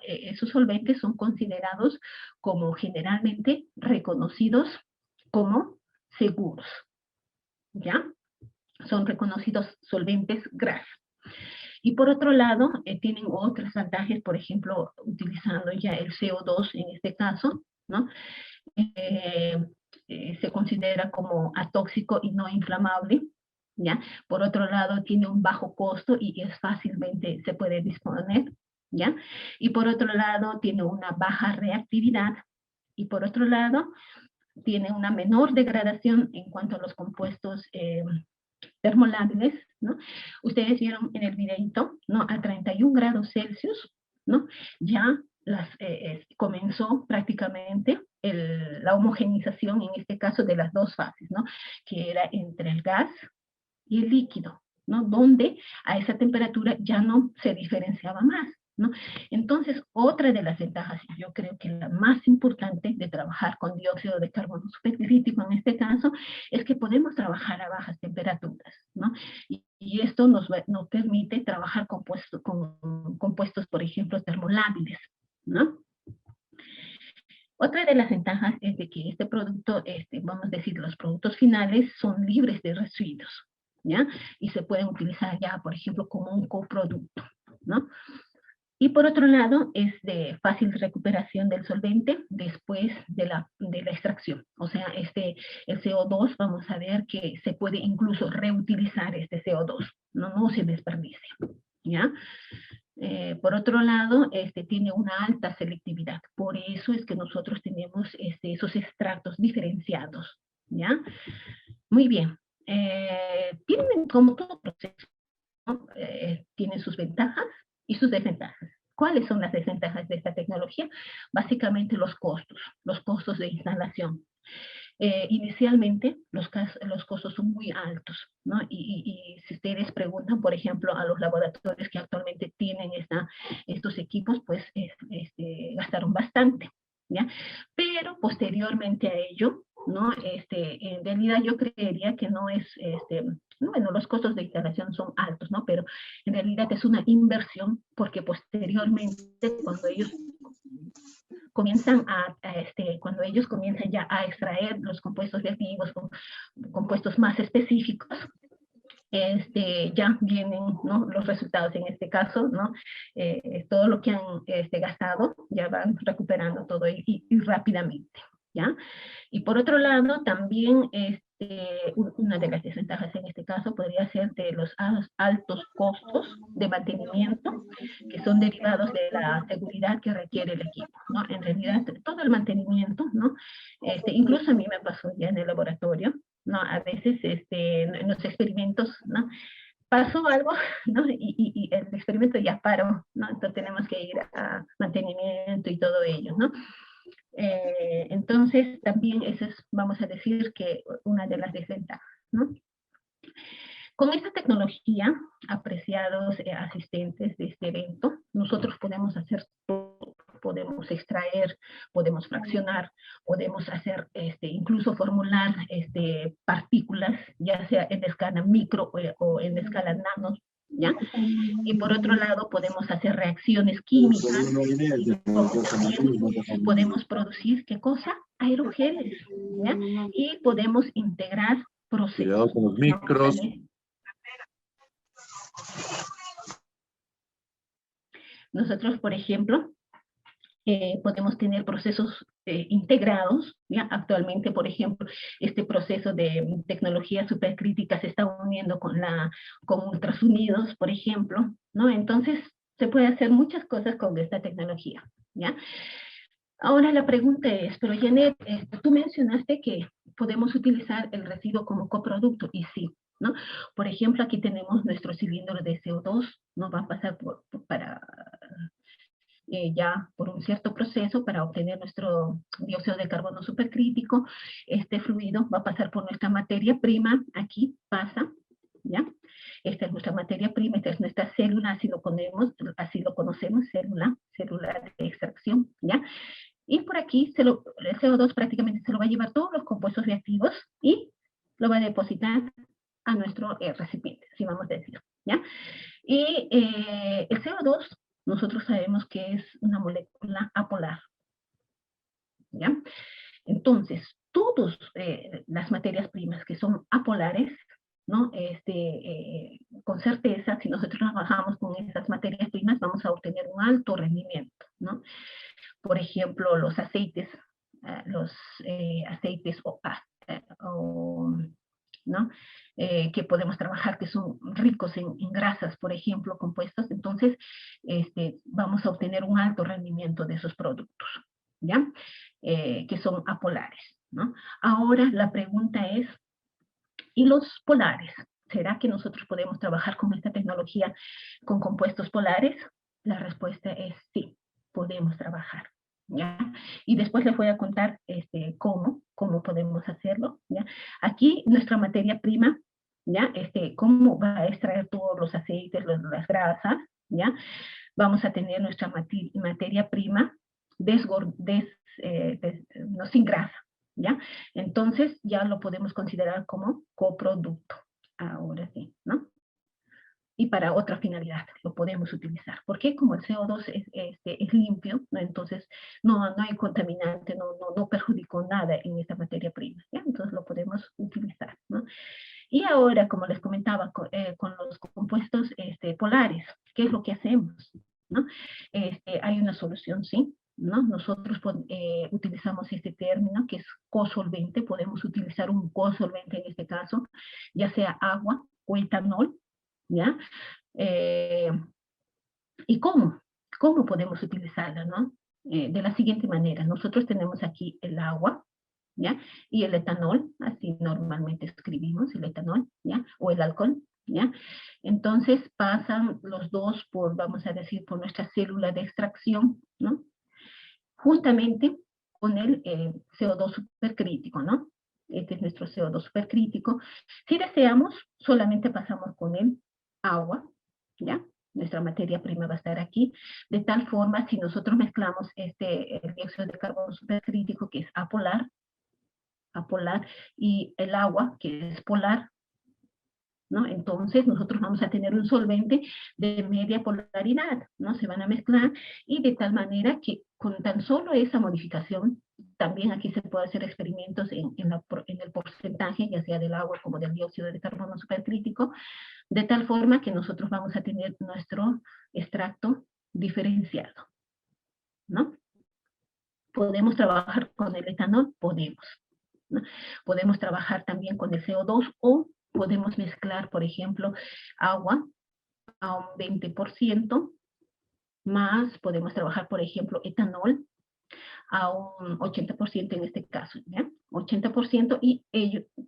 esos solventes son considerados como generalmente reconocidos como seguros, ¿ya? Son reconocidos solventes GRAS. Y por otro lado, tienen otros ventajas, por ejemplo, utilizando ya el CO2 en este caso, ¿no? Eh, se considera como atóxico y no inflamable, ¿ya? Por otro lado, tiene un bajo costo y es fácilmente se puede disponer, ¿ya? Y por otro lado, tiene una baja reactividad y por otro lado, tiene una menor degradación en cuanto a los compuestos termolábiles, ¿no? Ustedes vieron en el videito, ¿no? A 31 grados Celsius, ¿no? Ya comenzó prácticamente la homogenización, en este caso, de las dos fases, ¿no? Que era entre el gas y el líquido, ¿no? Donde a esa temperatura ya no se diferenciaba más, ¿no? Entonces, otra de las ventajas, y yo creo que la más importante de trabajar con dióxido de carbono supercrítico en este caso, es que podemos trabajar a bajas temperaturas, ¿no? Y esto nos permite trabajar con compuestos, por ejemplo, termolábiles, ¿no? Otra de las ventajas es de que este producto, vamos a decir, los productos finales son libres de residuos, ¿ya? Y se pueden utilizar ya, por ejemplo, como un coproducto, ¿no? Y por otro lado, es de fácil recuperación del solvente después de la extracción. O sea, el CO2, vamos a ver que se puede incluso reutilizar este CO2, no se desperdicia, ¿ya? Por otro lado, tiene una alta selectividad. Por eso es que nosotros tenemos esos extractos diferenciados, ¿ya? Muy bien. Tienen como todo proceso, ¿no? Tiene sus ventajas y sus desventajas. ¿Cuáles son las desventajas de esta tecnología? Básicamente los costos de instalación. Inicialmente los costos son muy altos, ¿no? Y si ustedes preguntan, por ejemplo, a los laboratorios que actualmente tienen estos equipos, pues gastaron bastante, ¿ya? Pero posteriormente a ello, ¿no? En realidad yo creería que no es, bueno, los costos de instalación son altos, ¿no? Pero en realidad es una inversión porque posteriormente cuando ellos comienzan cuando ellos comienzan ya a extraer los compuestos reactivos, compuestos más específicos, ya vienen, ¿no?, los resultados en este caso, ¿no? Todo lo que han gastado ya van recuperando todo y rápidamente, ¿ya? Y por otro lado, también una de las desventajas en este caso podría ser de los altos costos de mantenimiento que son derivados de la seguridad que requiere el equipo, ¿no? En realidad, todo el mantenimiento, ¿no? Incluso a mí me pasó ya en el laboratorio, ¿no? A veces en los experimentos, ¿no?, pasó algo, ¿no? Y el experimento ya paró, ¿no? Entonces tenemos que ir a mantenimiento y todo ello, ¿no? Entonces, también eso es, vamos a decir, que una de las desventajas, ¿no? Con esta tecnología, apreciados asistentes de este evento, nosotros podemos hacer todo, podemos extraer, podemos fraccionar, podemos hacer, incluso formular partículas, ya sea en escala micro o en escala nano, ¿ya? Y por otro lado, podemos hacer reacciones químicas, podemos producir, ¿qué cosa? Aerogeles, ¿ya? Y podemos integrar procesos. Cuidado con los micros. Nosotros, por ejemplo, podemos tener procesos integrados, ¿ya? Actualmente, por ejemplo, este proceso de tecnología supercrítica se está uniendo con ultrasonidos, por ejemplo, ¿no? Entonces, se puede hacer muchas cosas con esta tecnología, ¿ya? Ahora la pregunta es, pero Janet, tú mencionaste que podemos utilizar el residuo como coproducto, y sí, ¿no? Por ejemplo, aquí tenemos nuestro cilindro de CO2, ¿no? Va a pasar ya por un cierto proceso para obtener nuestro dióxido de carbono supercrítico. Este fluido va a pasar por nuestra materia prima, aquí pasa, ¿ya? Esta es nuestra materia prima, esta es nuestra célula, así lo conocemos, célula de extracción, ¿ya? Y por aquí el CO2 prácticamente se lo va a llevar todos los compuestos reactivos y lo va a depositar a nuestro recipiente, así vamos a decir, ¿ya? Y el CO2, nosotros sabemos que es una molécula apolar, ¿ya? Entonces, todas las materias primas que son apolares, ¿no? Con certeza, si nosotros trabajamos con esas materias primas, vamos a obtener un alto rendimiento, ¿no? Por ejemplo, los aceites ¿no? Que podemos trabajar, que son ricos en grasas, por ejemplo, compuestos, entonces vamos a obtener un alto rendimiento de esos productos, ¿ya? Que son apolares, ¿no? Ahora la pregunta es, ¿y los polares? ¿Será que nosotros podemos trabajar con esta tecnología con compuestos polares? La respuesta es sí, podemos trabajar, ¿ya? Y después les voy a contar cómo podemos hacerlo, ¿ya? Aquí nuestra materia prima, ¿ya? Cómo va a extraer todos los aceites, las grasas, ¿ya? Vamos a tener nuestra materia prima no, sin grasa, ¿ya? Entonces ya lo podemos considerar como coproducto. Ahora sí, ¿no? Y para otra finalidad lo podemos utilizar. Porque como el CO2 es limpio, ¿no? Entonces no hay contaminante, no perjudicó nada en esta materia prima, ¿ya? Entonces lo podemos utilizar, ¿no? Y ahora, como les comentaba, con los compuestos polares, ¿qué es lo que hacemos? ¿No? Hay una solución, sí, ¿no? Nosotros utilizamos este término que es cosolvente, podemos utilizar un cosolvente en este caso, ya sea agua o etanol, ¿ya? ¿Y cómo? ¿Cómo podemos utilizarla, no? De la siguiente manera, nosotros tenemos aquí el agua, ¿ya? Y el etanol, así normalmente escribimos el etanol, ¿ya? O el alcohol, ¿ya? Entonces pasan los dos por, vamos a decir, por nuestra célula de extracción, ¿no? Juntamente con el CO2 supercrítico, ¿no? Este es nuestro CO2 supercrítico. Si deseamos, solamente pasamos con el agua, ¿ya? Nuestra materia prima va a estar aquí, de tal forma, si nosotros mezclamos el dióxido de carbono supercrítico, que es apolar, apolar, y el agua, que es polar, ¿no? Entonces nosotros vamos a tener un solvente de media polaridad, ¿no? Se van a mezclar y de tal manera que con tan solo esa modificación, también aquí se puede hacer experimentos en el porcentaje, ya sea del agua como del dióxido de carbono supercrítico, de tal forma que nosotros vamos a tener nuestro extracto diferenciado, ¿no? ¿Podemos trabajar con el etanol? Podemos, ¿no? Podemos trabajar también con el CO2 o podemos mezclar, por ejemplo, agua a un 20%, más podemos trabajar, por ejemplo, etanol a un 80% en este caso, ¿ya? 80% y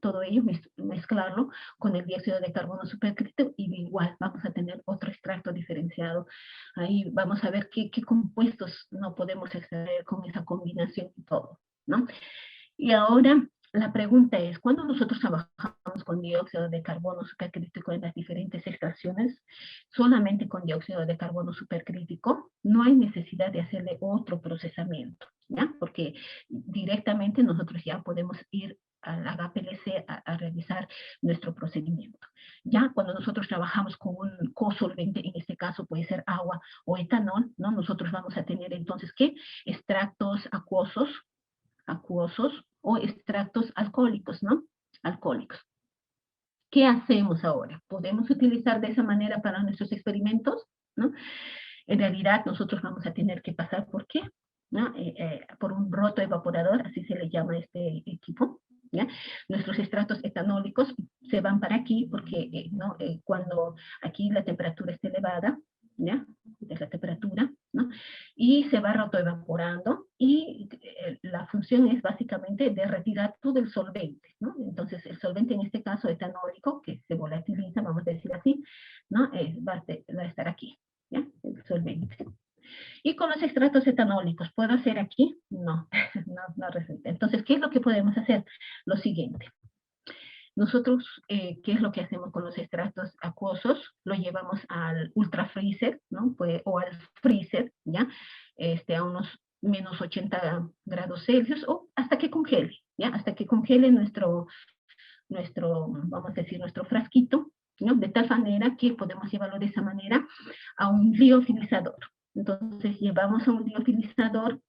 todo ello mezclarlo con el dióxido de carbono supercrítico y igual vamos a tener otro extracto diferenciado. Ahí vamos a ver qué compuestos no podemos extraer con esa combinación y todo, ¿no? Y ahora la pregunta es, cuando nosotros trabajamos con dióxido de carbono supercrítico en las diferentes extracciones, solamente con dióxido de carbono supercrítico, no hay necesidad de hacerle otro procesamiento, ¿ya? Porque directamente nosotros ya podemos ir a la HPLC a realizar nuestro procedimiento. Ya cuando nosotros trabajamos con un cosolvente, en este caso puede ser agua o etanol, ¿no? Nosotros vamos a tener entonces, ¿qué? Extractos acuosos o extractos alcohólicos, ¿no? Alcohólicos. ¿Qué hacemos ahora? ¿Podemos utilizar de esa manera para nuestros experimentos? ¿No? En realidad nosotros vamos a tener que pasar por qué, ¿no? Por un roto evaporador, así se le llama este equipo. ¿Ya? Nuestros extractos etanólicos se van para aquí porque ¿no? Cuando aquí la temperatura está elevada, ¿ya? De la temperatura, ¿no? Y se va rotoevaporando y la función es básicamente de retirar todo el solvente, ¿no? Entonces el solvente en este caso etanólico, que se volatiliza, vamos a decir así, ¿no? Va a estar aquí, ¿ya? El solvente. Y con los extractos etanólicos, ¿puedo hacer aquí? No, no resulta. Entonces, ¿qué es lo que podemos hacer? Lo siguiente. Nosotros, ¿qué es lo que hacemos con los extractos acuosos? Lo llevamos al ultrafreezer, ¿no? Pues, o al freezer, ¿ya? A unos menos 80 grados Celsius o hasta que congele, ¿ya? Hasta que congele nuestro, vamos a decir, nuestro frasquito, ¿no? De tal manera que podemos llevarlo de esa manera a un liofilizador. Entonces llevamos a un liofilizador,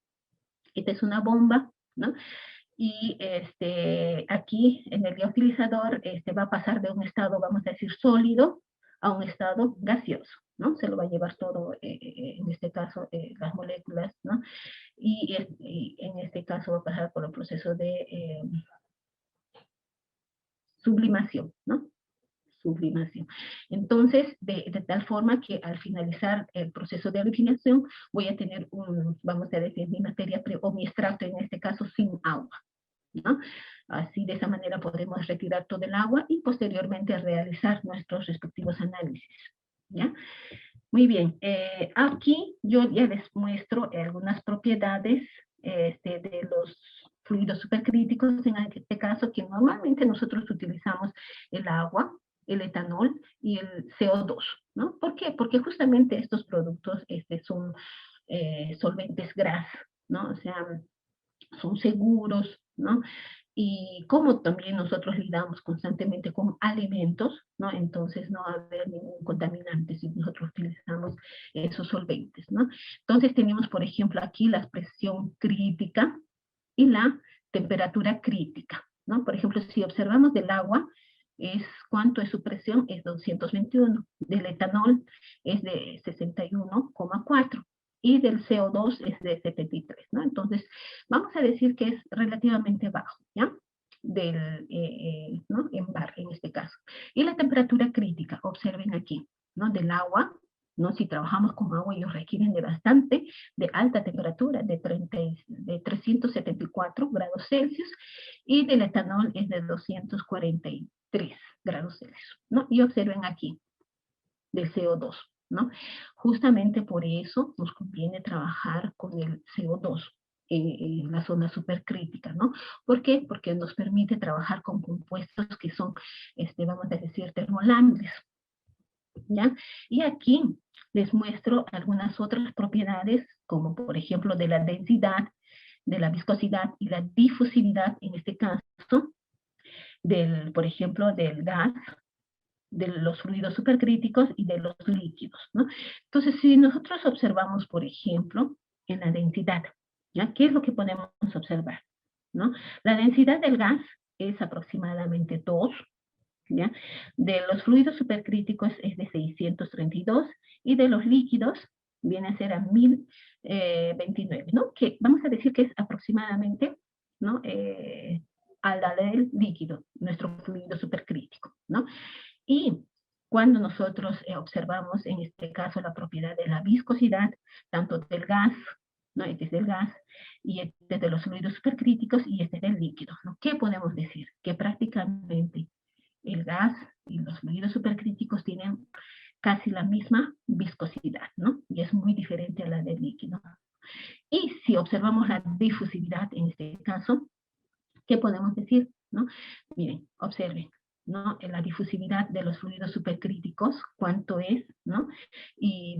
esta es una bomba, ¿no? Y aquí en el liofilizador va a pasar de un estado, vamos a decir, sólido a un estado gaseoso, ¿no? Se lo va a llevar todo, en este caso, las moléculas, ¿no? Y en este caso va a pasar por el proceso de sublimación, ¿no? Sublimación. Entonces, de tal forma que al finalizar el proceso de refinación, voy a tener vamos a decir, mi materia o mi extracto, en este caso, sin agua, ¿no? Así, de esa manera podremos retirar todo el agua y posteriormente realizar nuestros respectivos análisis, ¿ya? Muy bien, aquí yo ya les muestro algunas propiedades de los fluidos supercríticos, en este caso que normalmente nosotros utilizamos el agua, el etanol y el CO2, ¿no? ¿Por qué? Porque justamente estos productos son solventes GRAS, ¿no? O sea, son seguros, ¿no? Y como también nosotros lidamos constantemente con alimentos, ¿no? Entonces no va a haber ningún contaminante si nosotros utilizamos esos solventes, ¿no? Entonces tenemos, por ejemplo, aquí la presión crítica y la temperatura crítica, ¿no? Por ejemplo, si observamos del agua, ¿cuánto es su presión? Es 221. Del etanol es de 61,4 y del CO2 es de 73, ¿no? Entonces, vamos a decir que es relativamente bajo, ¿ya? ¿No? En bar, en este caso. Y la temperatura crítica, observen aquí, ¿no? Del agua, ¿no? Si trabajamos con agua, ellos requieren de alta temperatura, de 374 grados Celsius, y del etanol es de 243 grados Celsius, ¿no? Y observen aquí, del CO2, ¿no? Justamente por eso nos conviene trabajar con el CO2 en la zona supercrítica, ¿no? ¿Por qué? Porque nos permite trabajar con compuestos que son, vamos a decir, termolámiles, ¿ya? Y aquí les muestro algunas otras propiedades, como por ejemplo de la densidad, de la viscosidad y la difusividad, en este caso, por ejemplo, del gas, de los fluidos supercríticos y de los líquidos, ¿no? Entonces, si nosotros observamos, por ejemplo, en la densidad, ¿ya? ¿Qué es lo que podemos observar? ¿No? La densidad del gas es aproximadamente 2, ¿ya? De los fluidos supercríticos es de 632 y de los líquidos viene a ser a 1029, ¿no? Que vamos a decir que es aproximadamente, ¿no? A la del líquido, nuestro fluido supercrítico, ¿no? Y cuando nosotros observamos, en este caso, la propiedad de la viscosidad, tanto del gas, ¿no? Este es del gas, y este es de los fluidos supercríticos, y este es del líquido, ¿no? ¿Qué podemos decir? Que prácticamente el gas y los fluidos supercríticos tienen casi la misma viscosidad, ¿no? Y es muy diferente a la del líquido. Y si observamos la difusividad en este caso, ¿qué podemos decir? ¿No? Miren, observen, ¿no? La difusividad de los fluidos supercríticos, cuánto es, ¿no? Y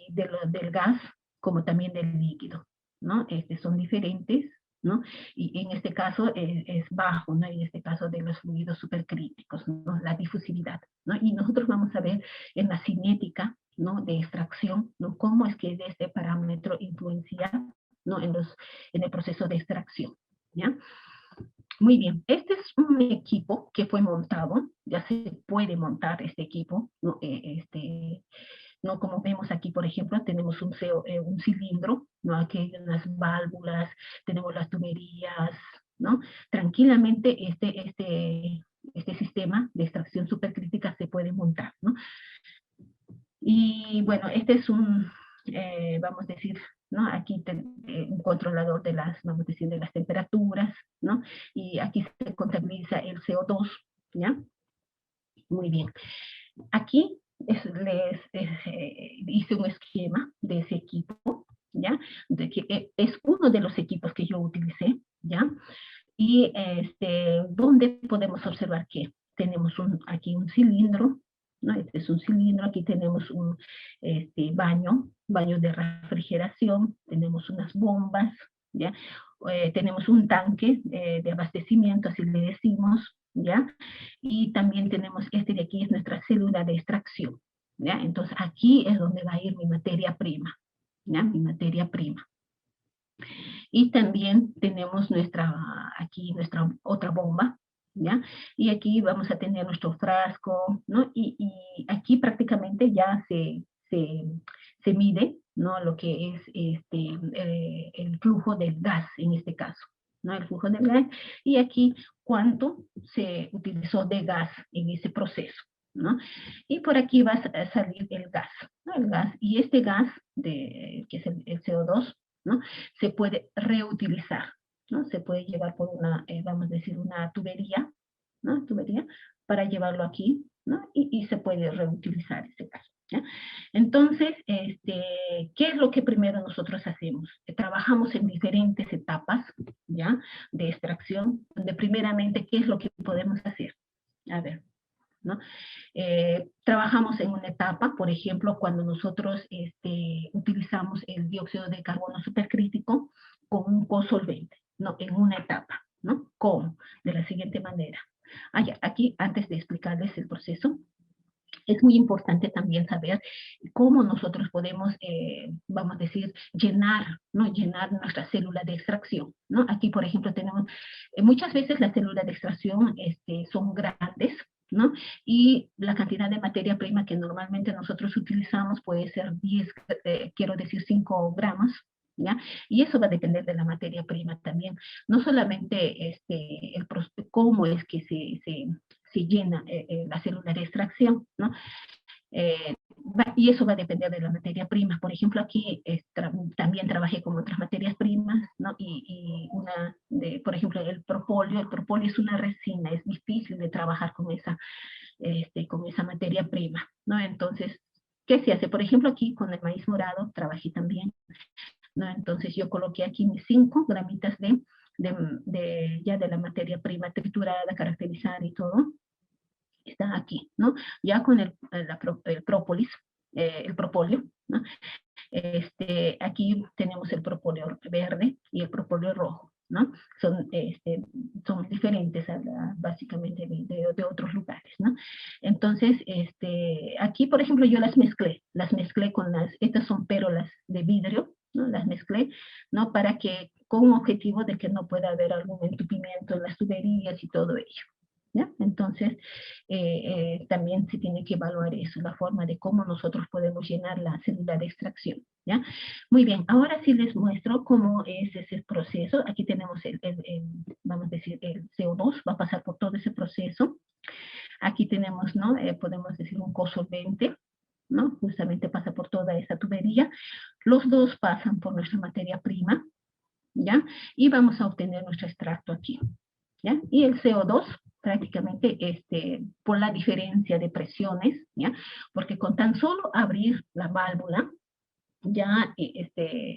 del gas, como también del líquido, ¿no? Son diferentes, ¿no? Y en este caso es bajo, ¿no? En este caso de los fluidos supercríticos, ¿no? La difusividad, ¿no? Y nosotros vamos a ver en la cinética, ¿no? De extracción, ¿no? Cómo es que este parámetro influencia, ¿no? En el proceso de extracción, ¿ya? Muy bien, este es un equipo que fue montado, ya se puede montar este equipo, ¿no? ¿No? Como vemos aquí, por ejemplo, tenemos un cilindro, ¿no? Aquí hay unas válvulas, tenemos las tuberías, ¿no? Tranquilamente este sistema de extracción supercrítica se puede montar, ¿no? Y bueno, este es vamos a decir, ¿no? Aquí un controlador vamos a decir, de las temperaturas, ¿no? Y aquí se contabiliza el CO2, ¿ya? Muy bien. Aquí les hice un esquema de ese equipo, ¿ya? Es uno de los equipos que yo utilicé, ¿ya? Y donde podemos observar que tenemos aquí un cilindro, ¿no? Este es un cilindro, aquí tenemos un baño de refrigeración, tenemos unas bombas, ¿ya? Tenemos un tanque de abastecimiento, así le decimos, ¿ya? Y también tenemos de aquí, es nuestra célula de extracción, ¿ya? Entonces aquí es donde va a ir mi materia prima, ¿ya? Mi materia prima. Y también tenemos aquí nuestra otra bomba, ¿ya? Y aquí vamos a tener nuestro frasco, ¿no? Y aquí prácticamente ya se mide, ¿no? Lo que es el flujo del gas en este caso, ¿no? El flujo del gas. Y aquí cuánto se utilizó de gas en ese proceso, ¿no? Y por aquí va a salir el gas, ¿no? El gas. Y este gas, que es el CO2, ¿no? Se puede reutilizar, ¿no? Se puede llevar por vamos a decir, una tubería, ¿no? Tubería, para llevarlo aquí, ¿no? Y se puede reutilizar ese caso, ¿ya? Entonces, ¿qué es lo que primero nosotros hacemos? Trabajamos en diferentes etapas, ¿ya? De extracción, donde primeramente, ¿qué es lo que podemos hacer? A ver, ¿no? Trabajamos en una etapa, por ejemplo, cuando nosotros utilizamos el dióxido de carbono supercrítico con un cosolvente, ¿no? En una etapa, ¿no? ¿Cómo? De la siguiente manera. Aquí, antes de explicarles el proceso, es muy importante también saber cómo nosotros podemos, vamos a decir, ¿no? Llenar nuestra célula de extracción, ¿no? Aquí, por ejemplo, tenemos, muchas veces las células de extracción son grandes, ¿no? Y la cantidad de materia prima que normalmente nosotros utilizamos puede ser 10, quiero decir 5 gramos, ¿ya? Y eso va a depender de la materia prima también. No solamente cómo es que se llena la célula de extracción, ¿no? Y eso va a depender de la materia prima. Por ejemplo, aquí también trabajé con otras materias primas, ¿no? Por ejemplo, el propóleo. El propóleo es una resina, es difícil de trabajar con esa materia prima, ¿no? Entonces, ¿qué se hace? Por ejemplo, aquí con el maíz morado trabajé también, ¿no? Entonces yo coloqué aquí mis 5 gramitas ya de la materia prima triturada, caracterizada y todo, está aquí, ¿no? Ya con el própolis, el propóleo, ¿no? Aquí tenemos el propóleo verde y el propóleo rojo, ¿no? Son diferentes, básicamente de otros lugares, ¿no? Entonces, aquí, por ejemplo, yo las mezclé con estas son pérolas de vidrio, ¿no? Las mezclé, ¿no? Para que, con un objetivo de que no pueda haber algún entupimiento en las tuberías y todo ello. ¿Ya? Entonces, también se tiene que evaluar eso, la forma de cómo nosotros podemos llenar la célula de extracción. ¿Ya? Muy bien, ahora sí les muestro cómo es ese proceso. Aquí tenemos vamos a decir, el CO2, va a pasar por todo ese proceso. Aquí tenemos, ¿no? Podemos decir un cosolvente, ¿no? Justamente pasa por toda esta tubería. Los dos pasan por nuestra materia prima, ¿ya? Y vamos a obtener nuestro extracto aquí, ¿ya? Y el CO2 prácticamente por la diferencia de presiones, ¿ya? Porque con tan solo abrir la válvula, ya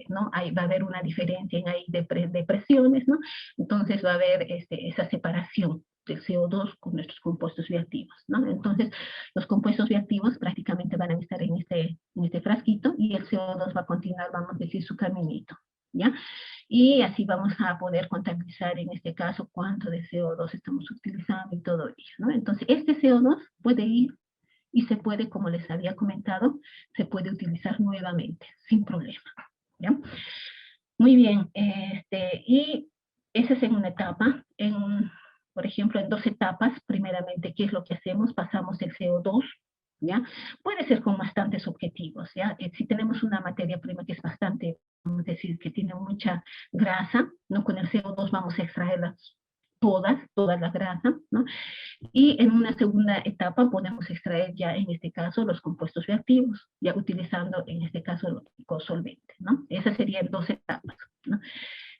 ¿no? Ahí va a haber una diferencia en ahí de presiones, ¿no? Entonces va a haber esa separación del CO2 con nuestros compuestos bioactivos, ¿no? Entonces, los compuestos bioactivos prácticamente van a estar en este frasquito y el CO2 va a continuar, vamos a decir, su caminito, ¿ya? Y así vamos a poder contabilizar en este caso cuánto de CO2 estamos utilizando y todo ello, ¿no? Entonces, este CO2 puede ir y se puede, como les había comentado, se puede utilizar nuevamente, sin problema, ¿ya? Muy bien, y esa es en una etapa, por ejemplo, en 2 etapas, primeramente, ¿qué es lo que hacemos? Pasamos el CO2, ¿ya? Puede ser con bastantes objetivos, ¿ya? Si tenemos una materia prima que es bastante, vamos a decir, que tiene mucha grasa, ¿no? Con el CO2 vamos a extraerlas toda la grasa, ¿no? Y en una segunda etapa podemos extraer ya en este caso los compuestos bioactivos, ya utilizando en este caso el cosolvente, ¿no? Esas serían 2 etapas, ¿no?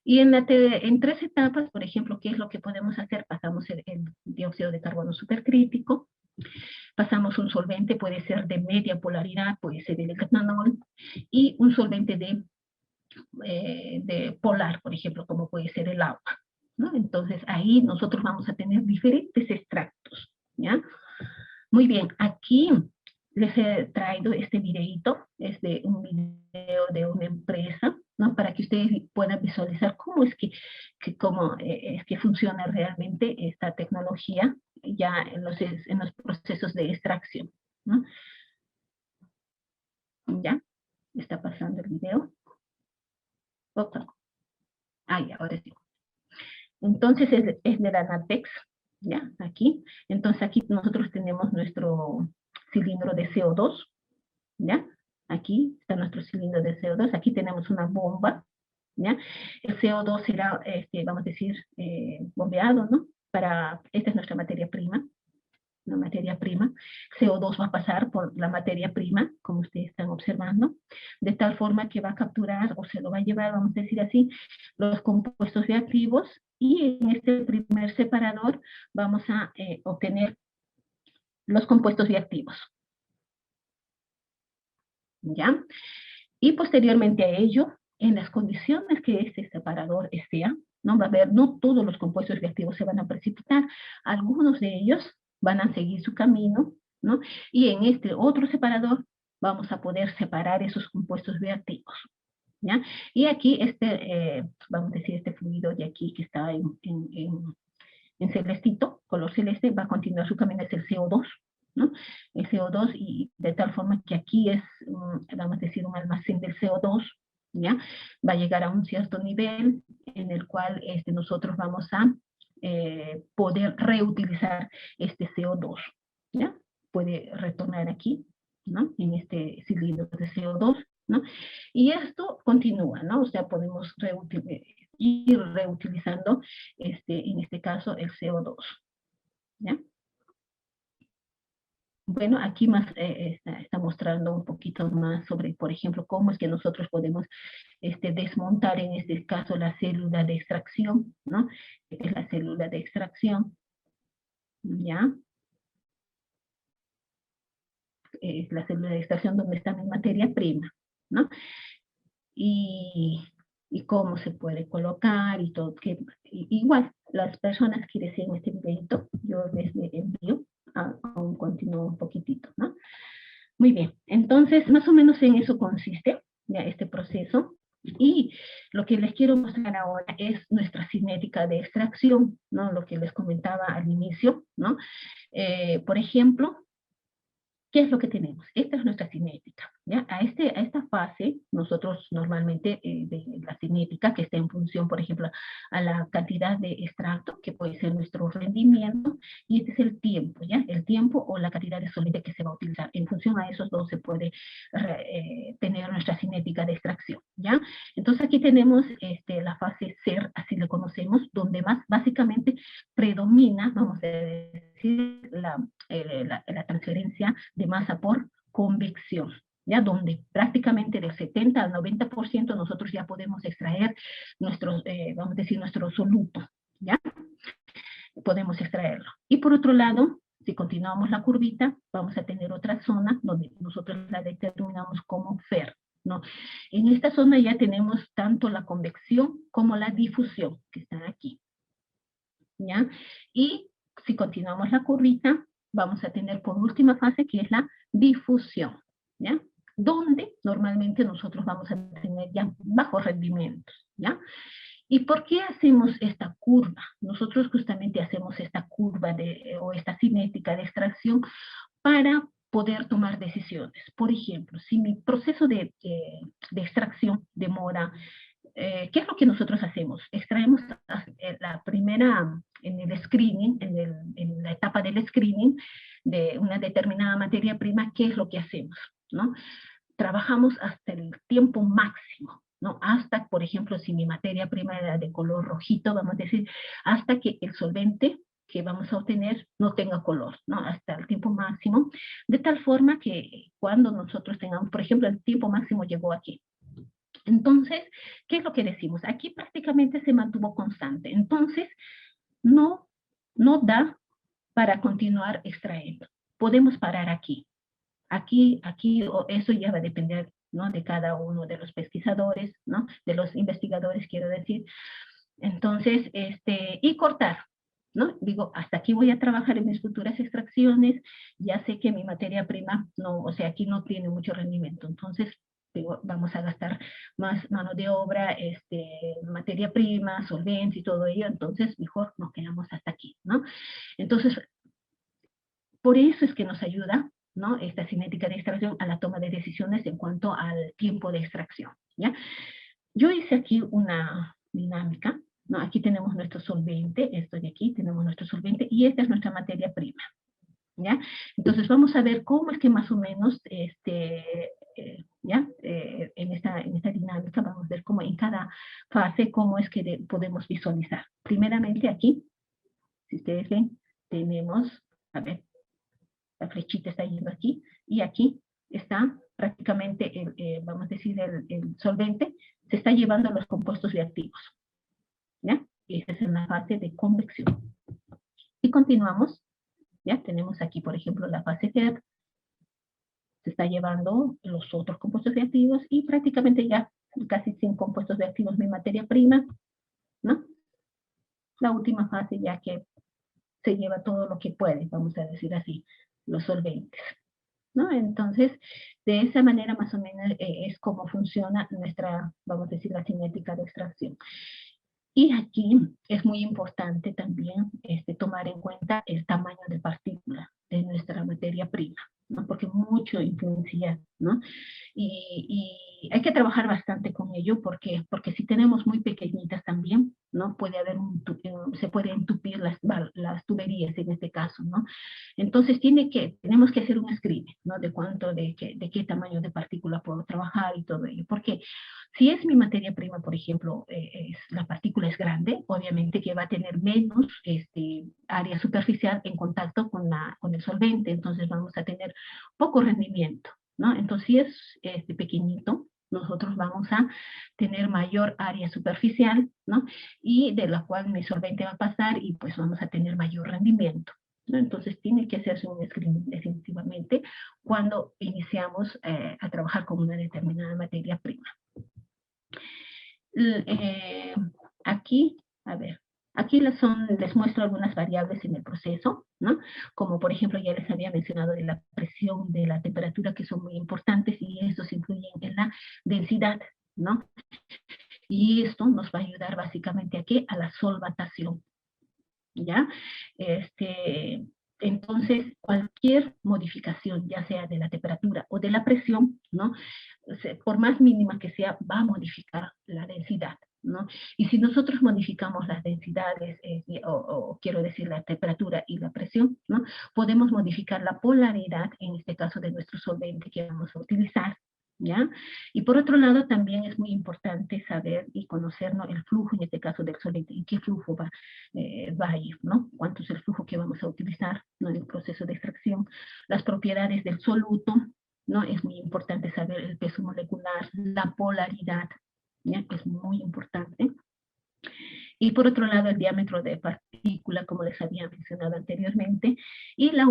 Y en 3 etapas, por ejemplo, ¿qué es lo que podemos hacer? Pasamos el dióxido de carbono supercrítico, pasamos un solvente, puede ser de media polaridad, puede ser el etanol, y un solvente de polar, por ejemplo, como puede ser el agua, ¿no? Entonces ahí nosotros vamos a tener diferentes extractos, ¿ya? Muy bien, aquí les he traído este videito, es de un video de una empresa, ¿no? Para que ustedes puedan visualizar cómo es cómo es que funciona realmente esta tecnología ya en los procesos de extracción, ¿no? ¿Ya? ¿Está pasando el video? Opa. Ay, ahora sí. Entonces es de la NATEX, ¿ya? Aquí. Entonces aquí nosotros tenemos nuestro cilindro de CO2, ¿ya? Aquí está nuestro cilindro de CO2, aquí tenemos una bomba, ¿ya? El CO2 será, vamos a decir, bombeado, ¿no? Esta es nuestra materia prima, la materia prima. CO2 va a pasar por la materia prima, como ustedes están observando, de tal forma que va a capturar, o se lo va a llevar, vamos a decir así, los compuestos reactivos, y en este primer separador vamos a obtener los compuestos reactivos, ¿ya? Y posteriormente a ello, en las condiciones que este separador esté, no va a haber, no todos los compuestos reactivos se van a precipitar, algunos de ellos van a seguir su camino, ¿no? Y en este otro separador vamos a poder separar esos compuestos reactivos, ¿ya? Y aquí vamos a decir, este fluido de aquí que está en celestito, color celeste, va a continuar su camino, es el CO2, ¿no? El CO2, y de tal forma que aquí es, vamos a decir, un almacén del CO2, ¿ya? Va a llegar a un cierto nivel en el cual nosotros vamos a poder reutilizar este CO2, ¿ya? Puede retornar aquí, ¿no? En este cilindro de CO2, ¿no? Y esto continúa, ¿no? O sea, podemos ir reutilizando, en este caso, el CO2, ¿ya? Bueno, aquí más está mostrando un poquito más sobre, por ejemplo, cómo es que nosotros podemos desmontar en este caso la célula de extracción, ¿no? Es la célula de extracción, ¿ya? Es la célula de extracción donde está mi materia prima, ¿no? Y, y cómo se puede colocar y todo. Igual, las personas que deseen este video, yo les envío, aún continúo un poquitito, ¿no? Muy bien, entonces más o menos en eso consiste ya este proceso. Y Lo que les quiero mostrar ahora es nuestra cinética de extracción, ¿no? Lo que les comentaba al inicio, ¿no? Por ejemplo, ¿qué es lo que tenemos? Esta es nuestra cinética, ¿ya? A esta fase, nosotros normalmente de la cinética, que está en función, por ejemplo, a la cantidad de extracto, que puede ser nuestro rendimiento, y este es el tiempo, ¿ya? El tiempo o la cantidad de solvente que se va a utilizar. En función a esos dos se puede tener nuestra cinética de extracción, ¿ya? Entonces aquí tenemos la fase SER, así lo conocemos, donde más básicamente predomina, vamos a decir, la transferencia de masa por convección, ya donde prácticamente del 70 al 90% nosotros ya podemos extraer nuestro, vamos a decir, nuestro soluto, ya podemos extraerlo. Y por otro lado, si continuamos la curvita, vamos a tener otra zona donde nosotros la determinamos como FER, ¿no? En esta zona ya tenemos tanto la convección como la difusión, que están aquí, ¿ya? Y si continuamos la curvita, vamos a tener por última fase, que es la difusión, ¿ya? Donde normalmente nosotros vamos a tener ya bajos rendimientos, ¿ya? ¿Y por qué hacemos esta curva? Nosotros justamente hacemos esta curva o esta cinética de extracción para poder tomar decisiones. Por ejemplo, si mi proceso de extracción demora, ¿qué es lo que nosotros hacemos? Extraemos la primera, en el screening, en la etapa del screening de una determinada materia prima, ¿qué es lo que hacemos? ¿No? Trabajamos hasta el tiempo máximo, ¿no? Hasta, por ejemplo, si mi materia prima era de color rojito, vamos a decir, hasta que el solvente que vamos a obtener no tenga color, ¿no? Hasta el tiempo máximo, de tal forma que cuando nosotros tengamos, por ejemplo, el tiempo máximo llegó aquí. Entonces, ¿qué es lo que decimos? Aquí prácticamente se mantuvo constante. Entonces, no da para continuar extrayendo. Podemos parar aquí. Aquí, eso ya va a depender, ¿no? De cada uno de los pesquisadores, ¿no? De los investigadores, quiero decir. Entonces, y cortar, ¿no? Digo, hasta aquí voy a trabajar en mis futuras extracciones, ya sé que mi materia prima, no, o sea, aquí no tiene mucho rendimiento, entonces, digo, vamos a gastar más mano de obra, materia prima, solventes y todo ello, entonces mejor nos quedamos hasta aquí, ¿no? Entonces, por eso es que nos ayuda, ¿no? Esta cinética de extracción a la toma de decisiones en cuanto al tiempo de extracción, ¿ya? Yo hice aquí una dinámica, ¿no? Aquí tenemos nuestro solvente, esto de aquí, tenemos nuestro solvente, y esta es nuestra materia prima, ¿ya? Entonces vamos a ver cómo es que más o menos, ¿ya? En esta dinámica vamos a ver cómo en cada fase, cómo es que podemos visualizar. Primeramente aquí, si ustedes ven, tenemos, a ver, la flechita está yendo aquí, y aquí está prácticamente, vamos a decir, el solvente, se está llevando los compuestos reactivos, ¿ya? Y esa es una fase de convección. Y continuamos, ¿ya? Tenemos aquí, por ejemplo, la fase FER, se está llevando los otros compuestos reactivos, y prácticamente ya casi sin compuestos reactivos mi materia prima, ¿no? La última fase ya que se lleva todo lo que puede, vamos a decir así, los solventes, ¿no? Entonces, de esa manera más o menos es como funciona nuestra, vamos a decir, la cinética de extracción. Y aquí es muy importante también tomar en cuenta el tamaño de partícula de nuestra materia prima, ¿no? Porque mucho influencia, ¿no? Y hay que trabajar bastante con ello porque si tenemos muy pequeñitas también, ¿no? Puede haber se pueden entupir las tuberías en este caso, ¿no? Entonces tenemos que hacer un screening, ¿no? De qué tamaño de partícula puedo trabajar y todo ello. Porque si es mi materia prima, por ejemplo, la partícula es grande, obviamente que va a tener menos área superficial en contacto con el solvente, entonces vamos a tener poco rendimiento, ¿no? Entonces, si es pequeñito, nosotros vamos a tener mayor área superficial, ¿no? Y de la cual mi solvente va a pasar y pues vamos a tener mayor rendimiento, ¿no? Entonces, tiene que hacerse un screening definitivamente cuando iniciamos a trabajar con una determinada materia prima. Aquí, a ver, aquí les muestro algunas variables en el proceso, ¿no? Como por ejemplo ya les había mencionado de la presión, de la temperatura, que son muy importantes y estos influyen en la densidad, ¿no? Y esto nos va a ayudar básicamente ¿a qué? A la solvatación, ¿ya? Entonces, cualquier modificación, ya sea de la temperatura o de la presión, ¿no? O sea, por más mínima que sea, va a modificar la densidad, ¿no? Y si nosotros modificamos las densidades, o quiero decir la temperatura y la presión, ¿no? Podemos modificar la polaridad, en este caso de nuestro solvente que vamos a utilizar, ¿ya? Y por otro lado, también es muy importante saber y conocer, ¿no? El flujo, en este caso del solvente, en qué flujo va a ir, ¿no? Cuánto es el flujo que vamos a utilizar, ¿no? En el proceso de extracción, las propiedades del soluto, ¿no? Es muy importante saber el peso molecular, la polaridad, ¿ya? Es muy importante. Y por otro lado, el diámetro de partícula, como les había mencionado anteriormente, y la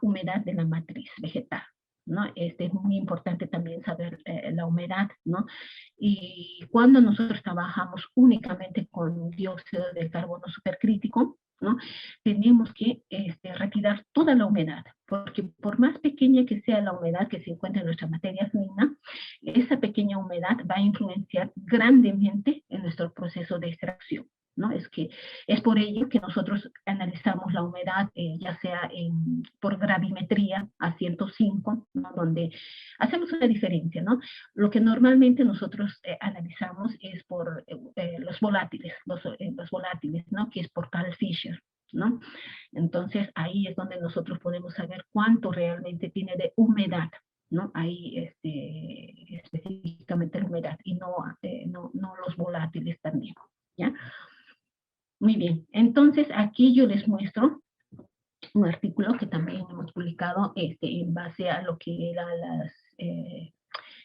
humedad de la matriz vegetal, ¿no? Es muy importante también saber la humedad, ¿no? Y cuando nosotros trabajamos únicamente con dióxido de carbono supercrítico, ¿no? Tenemos que retirar toda la humedad, porque por más pequeña que sea la humedad que se encuentra en nuestra materia fina, esa pequeña humedad va a influenciar grandemente en nuestro proceso de extracción, ¿no? Es por ello que nosotros analizamos la humedad, ya sea por gravimetría a 105, ¿no? Donde hacemos una diferencia, ¿no? Lo que normalmente nosotros analizamos es por los volátiles, los volátiles, ¿no? Que es por Carl Fisher, ¿no? Entonces ahí es donde nosotros podemos saber cuánto realmente tiene de humedad, ¿no? Ahí específicamente la humedad y no los volátiles también, ¿ya? Muy bien, entonces aquí yo les muestro un artículo que también hemos publicado en base a lo que era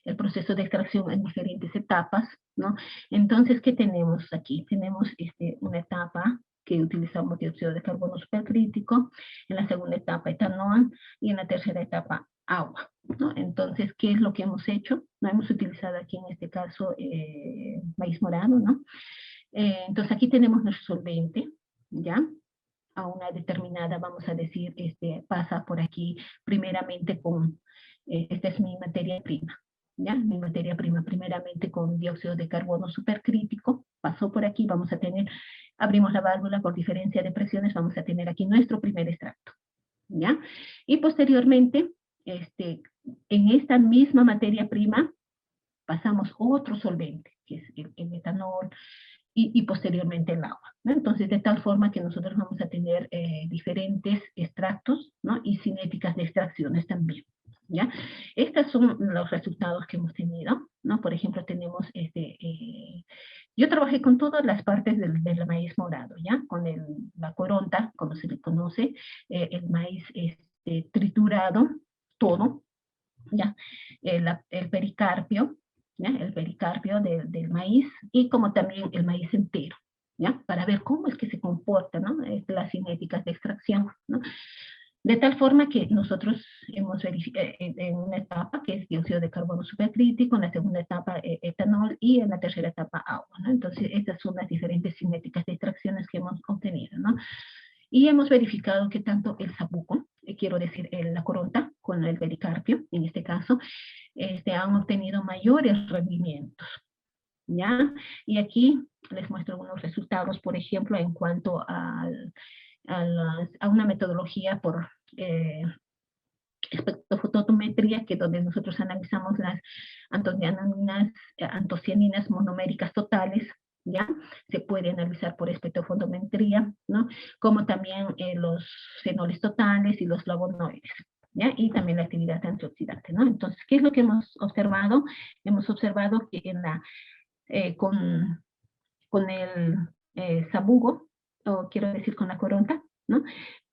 el proceso de extracción en diferentes etapas, ¿no? Entonces, ¿qué tenemos aquí? Tenemos una etapa que utilizamos dióxido de carbono supercrítico, en la segunda etapa etanol y en la tercera etapa agua, ¿no? Entonces, ¿qué es lo que hemos hecho? No hemos utilizado aquí en este caso maíz morado, ¿no? Entonces aquí tenemos nuestro solvente, ¿ya? A una determinada, vamos a decir, pasa por aquí primeramente con, esta es mi materia prima, ¿ya? Mi materia prima primeramente con dióxido de carbono supercrítico, pasó por aquí, vamos a tener, abrimos la válvula por diferencia de presiones, vamos a tener aquí nuestro primer extracto, ¿ya? Y posteriormente, en esta misma materia prima, pasamos otro solvente, que es el etanol, y posteriormente el agua, ¿no? Entonces, de tal forma que nosotros vamos a tener diferentes extractos, ¿no? Y cinéticas de extracciones también, ¿ya? Estos son los resultados que hemos tenido, ¿no? Por ejemplo, tenemos yo trabajé con todas las partes del maíz morado, ¿ya? Con la coronta, como se le conoce, el maíz triturado, todo, ¿ya? El pericarpio, ¿ya? El pericarpio del maíz y como también el maíz entero, ¿ya? Para ver cómo es que se comporta, ¿no? Las cinéticas de extracción, ¿no? De tal forma que nosotros hemos verificado en una etapa que es dióxido de carbono supercrítico, en la segunda etapa etanol y en la tercera etapa agua, ¿no? Entonces estas son las diferentes cinéticas de extracciones que hemos obtenido, ¿no? Y hemos verificado que tanto el sabuco, quiero decir la coronta con el pericarpio, en este caso, han obtenido mayores rendimientos, ¿ya? Y aquí les muestro unos resultados, por ejemplo, en cuanto a una metodología por espectrofotometría, que donde nosotros analizamos las antocianinas monoméricas totales, ¿ya? Se puede analizar por espectrofotometría, ¿no? Como también los fenoles totales y los flavonoides, ¿ya? Y también la actividad antioxidante, ¿no? Entonces, ¿qué es lo que hemos observado? Hemos observado que con el sabugo, o quiero decir con la coronta, ¿no?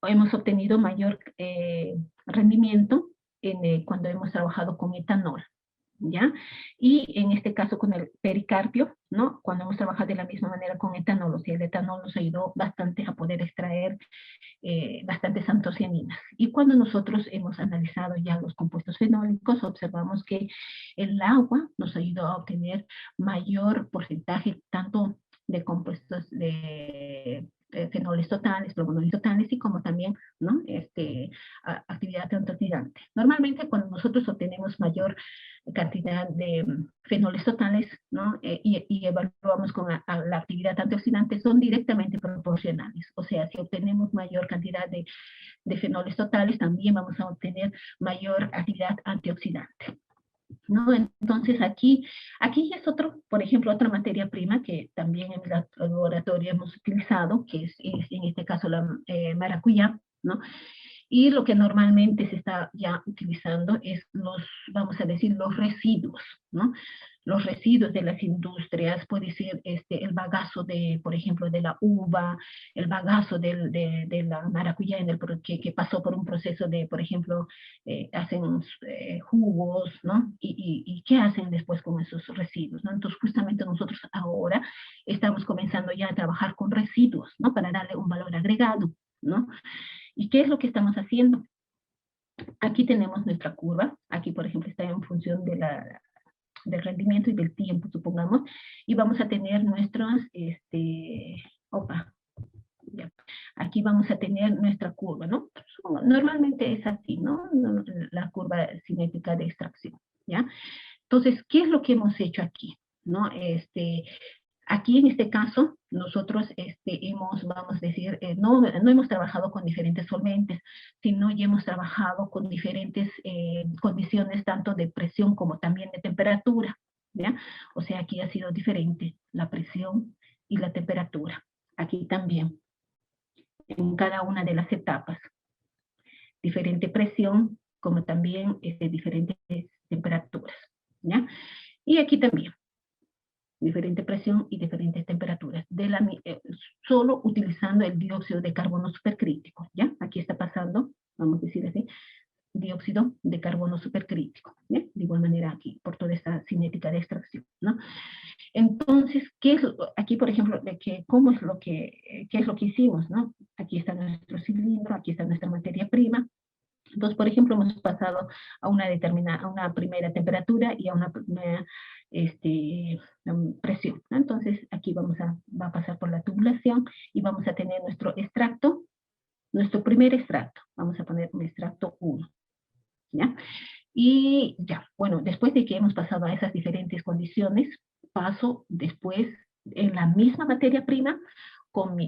Hemos obtenido mayor rendimiento cuando hemos trabajado con etanol, ¿ya? Y en este caso con el pericarpio, ¿no? Cuando hemos trabajado de la misma manera con etanol, o sea, el etanol nos ayudó bastante a poder extraer bastantes antocianinas. Y cuando nosotros hemos analizado ya los compuestos fenólicos, observamos que el agua nos ayudó a obtener mayor porcentaje tanto de compuestos fenoles totales, flavonoides totales y como también, ¿no? Actividad antioxidante. Normalmente cuando nosotros obtenemos mayor cantidad de fenoles totales, ¿no? Y evaluamos con la actividad antioxidante, son directamente proporcionales. O sea, si obtenemos mayor cantidad de fenoles totales, también vamos a obtener mayor actividad antioxidante, ¿no? Entonces aquí es otro, por ejemplo, otra materia prima que también en el laboratorio hemos utilizado, que es en este caso la maracuyá, ¿no? Y lo que normalmente se está ya utilizando es vamos a decir, los residuos, ¿no? Los residuos de las industrias, puede ser el bagazo por ejemplo, de la uva, el bagazo de la maracuyá que pasó por un proceso de, por ejemplo, hacen jugos, ¿no? Y ¿qué hacen después con esos residuos, ¿no? Entonces, justamente nosotros ahora estamos comenzando ya a trabajar con residuos, ¿no? Para darle un valor agregado, ¿no? ¿Y qué es lo que estamos haciendo? Aquí tenemos nuestra curva. Aquí, por ejemplo, está en función del rendimiento y del tiempo, supongamos. Y vamos a tener nuestros, ya. Aquí vamos a tener nuestra curva, ¿no? Normalmente es así, ¿no? La curva cinética de extracción, ¿ya? Entonces, ¿qué es lo que hemos hecho aquí? ¿No? Aquí en este caso, nosotros vamos a decir, no hemos trabajado con diferentes solventes, sino ya hemos trabajado con diferentes condiciones, tanto de presión como también de temperatura, ¿ya? O sea, aquí ha sido diferente la presión y la temperatura. Aquí también, en cada una de las etapas. Diferente presión, como también diferentes temperaturas, ¿ya? Y aquí también diferente presión y diferentes temperaturas, solo utilizando el dióxido de carbono supercrítico, ¿ya? Aquí está pasando, vamos a decir así, dióxido de carbono supercrítico, ¿ya? De igual manera aquí, por toda esta cinética de extracción, ¿no? Entonces, aquí, por ejemplo, qué es lo que hicimos, ¿no? Aquí está nuestro cilindro, aquí está nuestra materia prima. Entonces, por ejemplo, hemos pasado a una primera temperatura y a una primera presión, ¿no? Entonces, aquí va a pasar por la tubulación y vamos a tener nuestro extracto, nuestro primer extracto. Vamos a poner un extracto 1, ¿ya? Y ya, bueno, después de que hemos pasado a esas diferentes condiciones, paso después en la misma materia prima con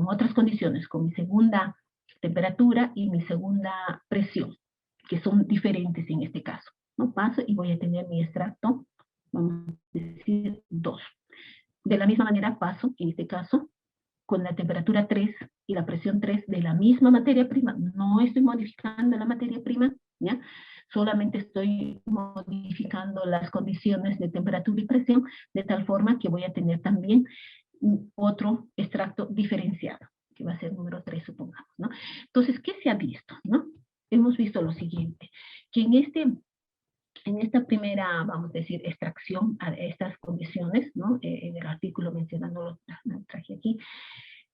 otras condiciones, con mi segunda temperatura y mi segunda presión, que son diferentes en este caso, ¿no? Paso y voy a tener mi extracto, vamos a decir 2. De la misma manera paso, en este caso, con la temperatura 3 y la presión 3 de la misma materia prima. No estoy modificando la materia prima, ¿ya? Solamente estoy modificando las condiciones de temperatura y presión, de tal forma que voy a tener también otro extracto diferenciado, que va a ser número 3, supongamos, ¿no? Entonces, ¿qué se ha visto, no? Hemos visto lo siguiente, que en esta primera, vamos a decir, extracción a estas condiciones, ¿no? En el artículo mencionándolo, lo traje aquí,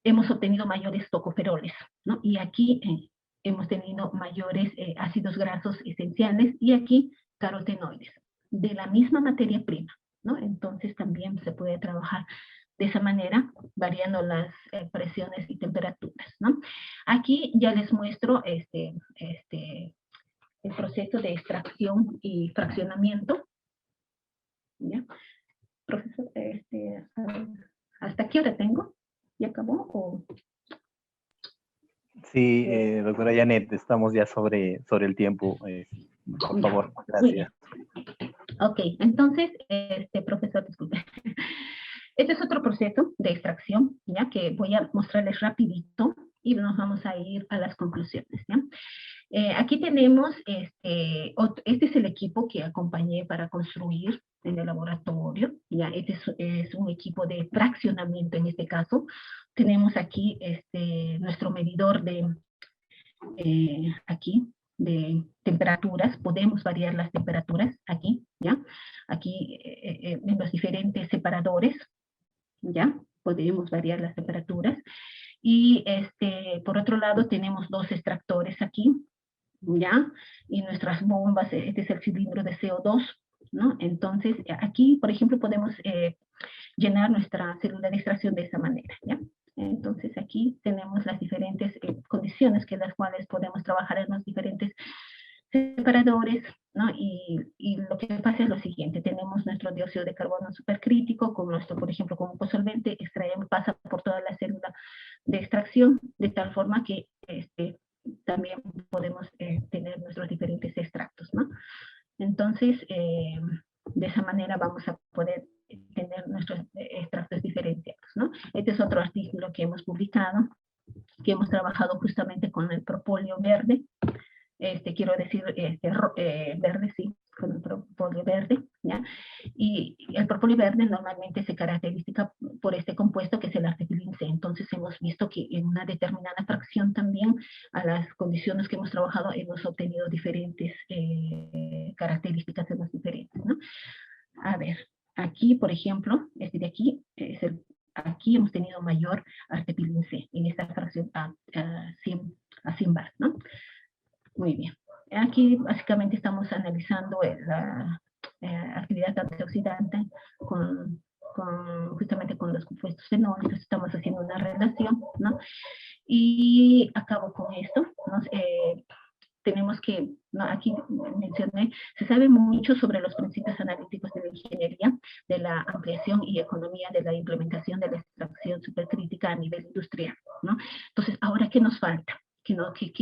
hemos obtenido mayores tocoferoles, ¿no? Y aquí hemos tenido mayores ácidos grasos esenciales y aquí carotenoides, de la misma materia prima, ¿no? Entonces también se puede trabajar de esa manera, variando las presiones y temperaturas, ¿no? Aquí ya les muestro el proceso de extracción y fraccionamiento, ¿ya? Profesor, ¿hasta qué hora tengo? ¿Ya acabó? ¿O? Sí, doctora Janet, estamos ya sobre el tiempo. Por favor, gracias. Ok, entonces, profesor, disculpe. Este es otro proceso de extracción, ya que voy a mostrarles rapidito y nos vamos a ir a las conclusiones, ¿ya? Aquí tenemos, este es el equipo que acompañé para construir en el laboratorio, ya, este es un equipo de fraccionamiento en este caso. Tenemos aquí nuestro medidor aquí, de temperaturas, podemos variar las temperaturas aquí, ¿ya? Aquí en los diferentes separadores, ¿ya? Podemos variar las temperaturas. Y por otro lado tenemos dos extractores aquí, ¿ya? Y nuestras bombas, este es el cilindro de CO2, ¿no? Entonces, aquí, por ejemplo, podemos llenar nuestra célula de extracción de esa manera, ¿ya? Entonces aquí tenemos las diferentes condiciones que las cuales podemos trabajar en los diferentes separadores, ¿no? Y lo que pasa es lo siguiente, tenemos nuestro dióxido de carbono supercrítico, con nuestro, por ejemplo, como solvente, extraemos, pasa por toda la célula de extracción, de tal forma que también podemos tener nuestros diferentes extractos, ¿no? Entonces, de esa manera vamos a poder tener nuestros extractos diferenciados, ¿no? Este es otro artículo que hemos publicado, que hemos trabajado justamente con el propóleo verde, quiero decir, verde, sí, con el propóleo verde, ¿ya? Y el propóleo verde normalmente se caracteriza por este compuesto que es el artetilin C. Entonces hemos visto que en una determinada fracción también, a las condiciones que hemos trabajado, hemos obtenido diferentes características de los diferentes, ¿no? A ver, aquí, por ejemplo, de aquí, aquí hemos tenido mayor artetilin C en esta fracción a 100 bar, ¿no? Muy bien. Aquí básicamente estamos analizando la actividad antioxidante justamente con los compuestos fenólicos, estamos haciendo una relación, ¿no? Y acabo con esto, ¿no? Tenemos que, ¿no? Aquí mencioné, se sabe mucho sobre los principios analíticos de la ingeniería, de la ampliación y economía de la implementación de la extracción supercrítica a nivel industrial, ¿no? Entonces, ¿ahora qué nos falta? ¿Qué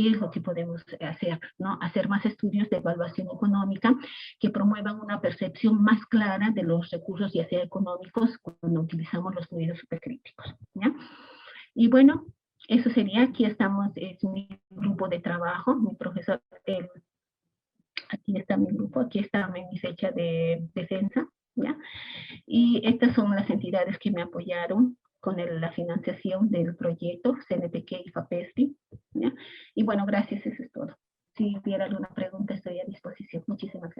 es lo que podemos hacer? ¿No? Hacer más estudios de evaluación económica que promuevan una percepción más clara de los recursos, ya sea económicos, cuando utilizamos los fluidos supercríticos, ¿ya? Y bueno, eso sería, aquí estamos, es mi grupo de trabajo, mi profesor, aquí está mi grupo, aquí está mi fecha de defensa, ¿ya? Y estas son las entidades que me apoyaron con la financiación del proyecto, CNPq y FAPESTI, ¿ya? Y bueno, gracias, eso es todo. Si hubiera alguna pregunta, estoy a disposición. Muchísimas gracias.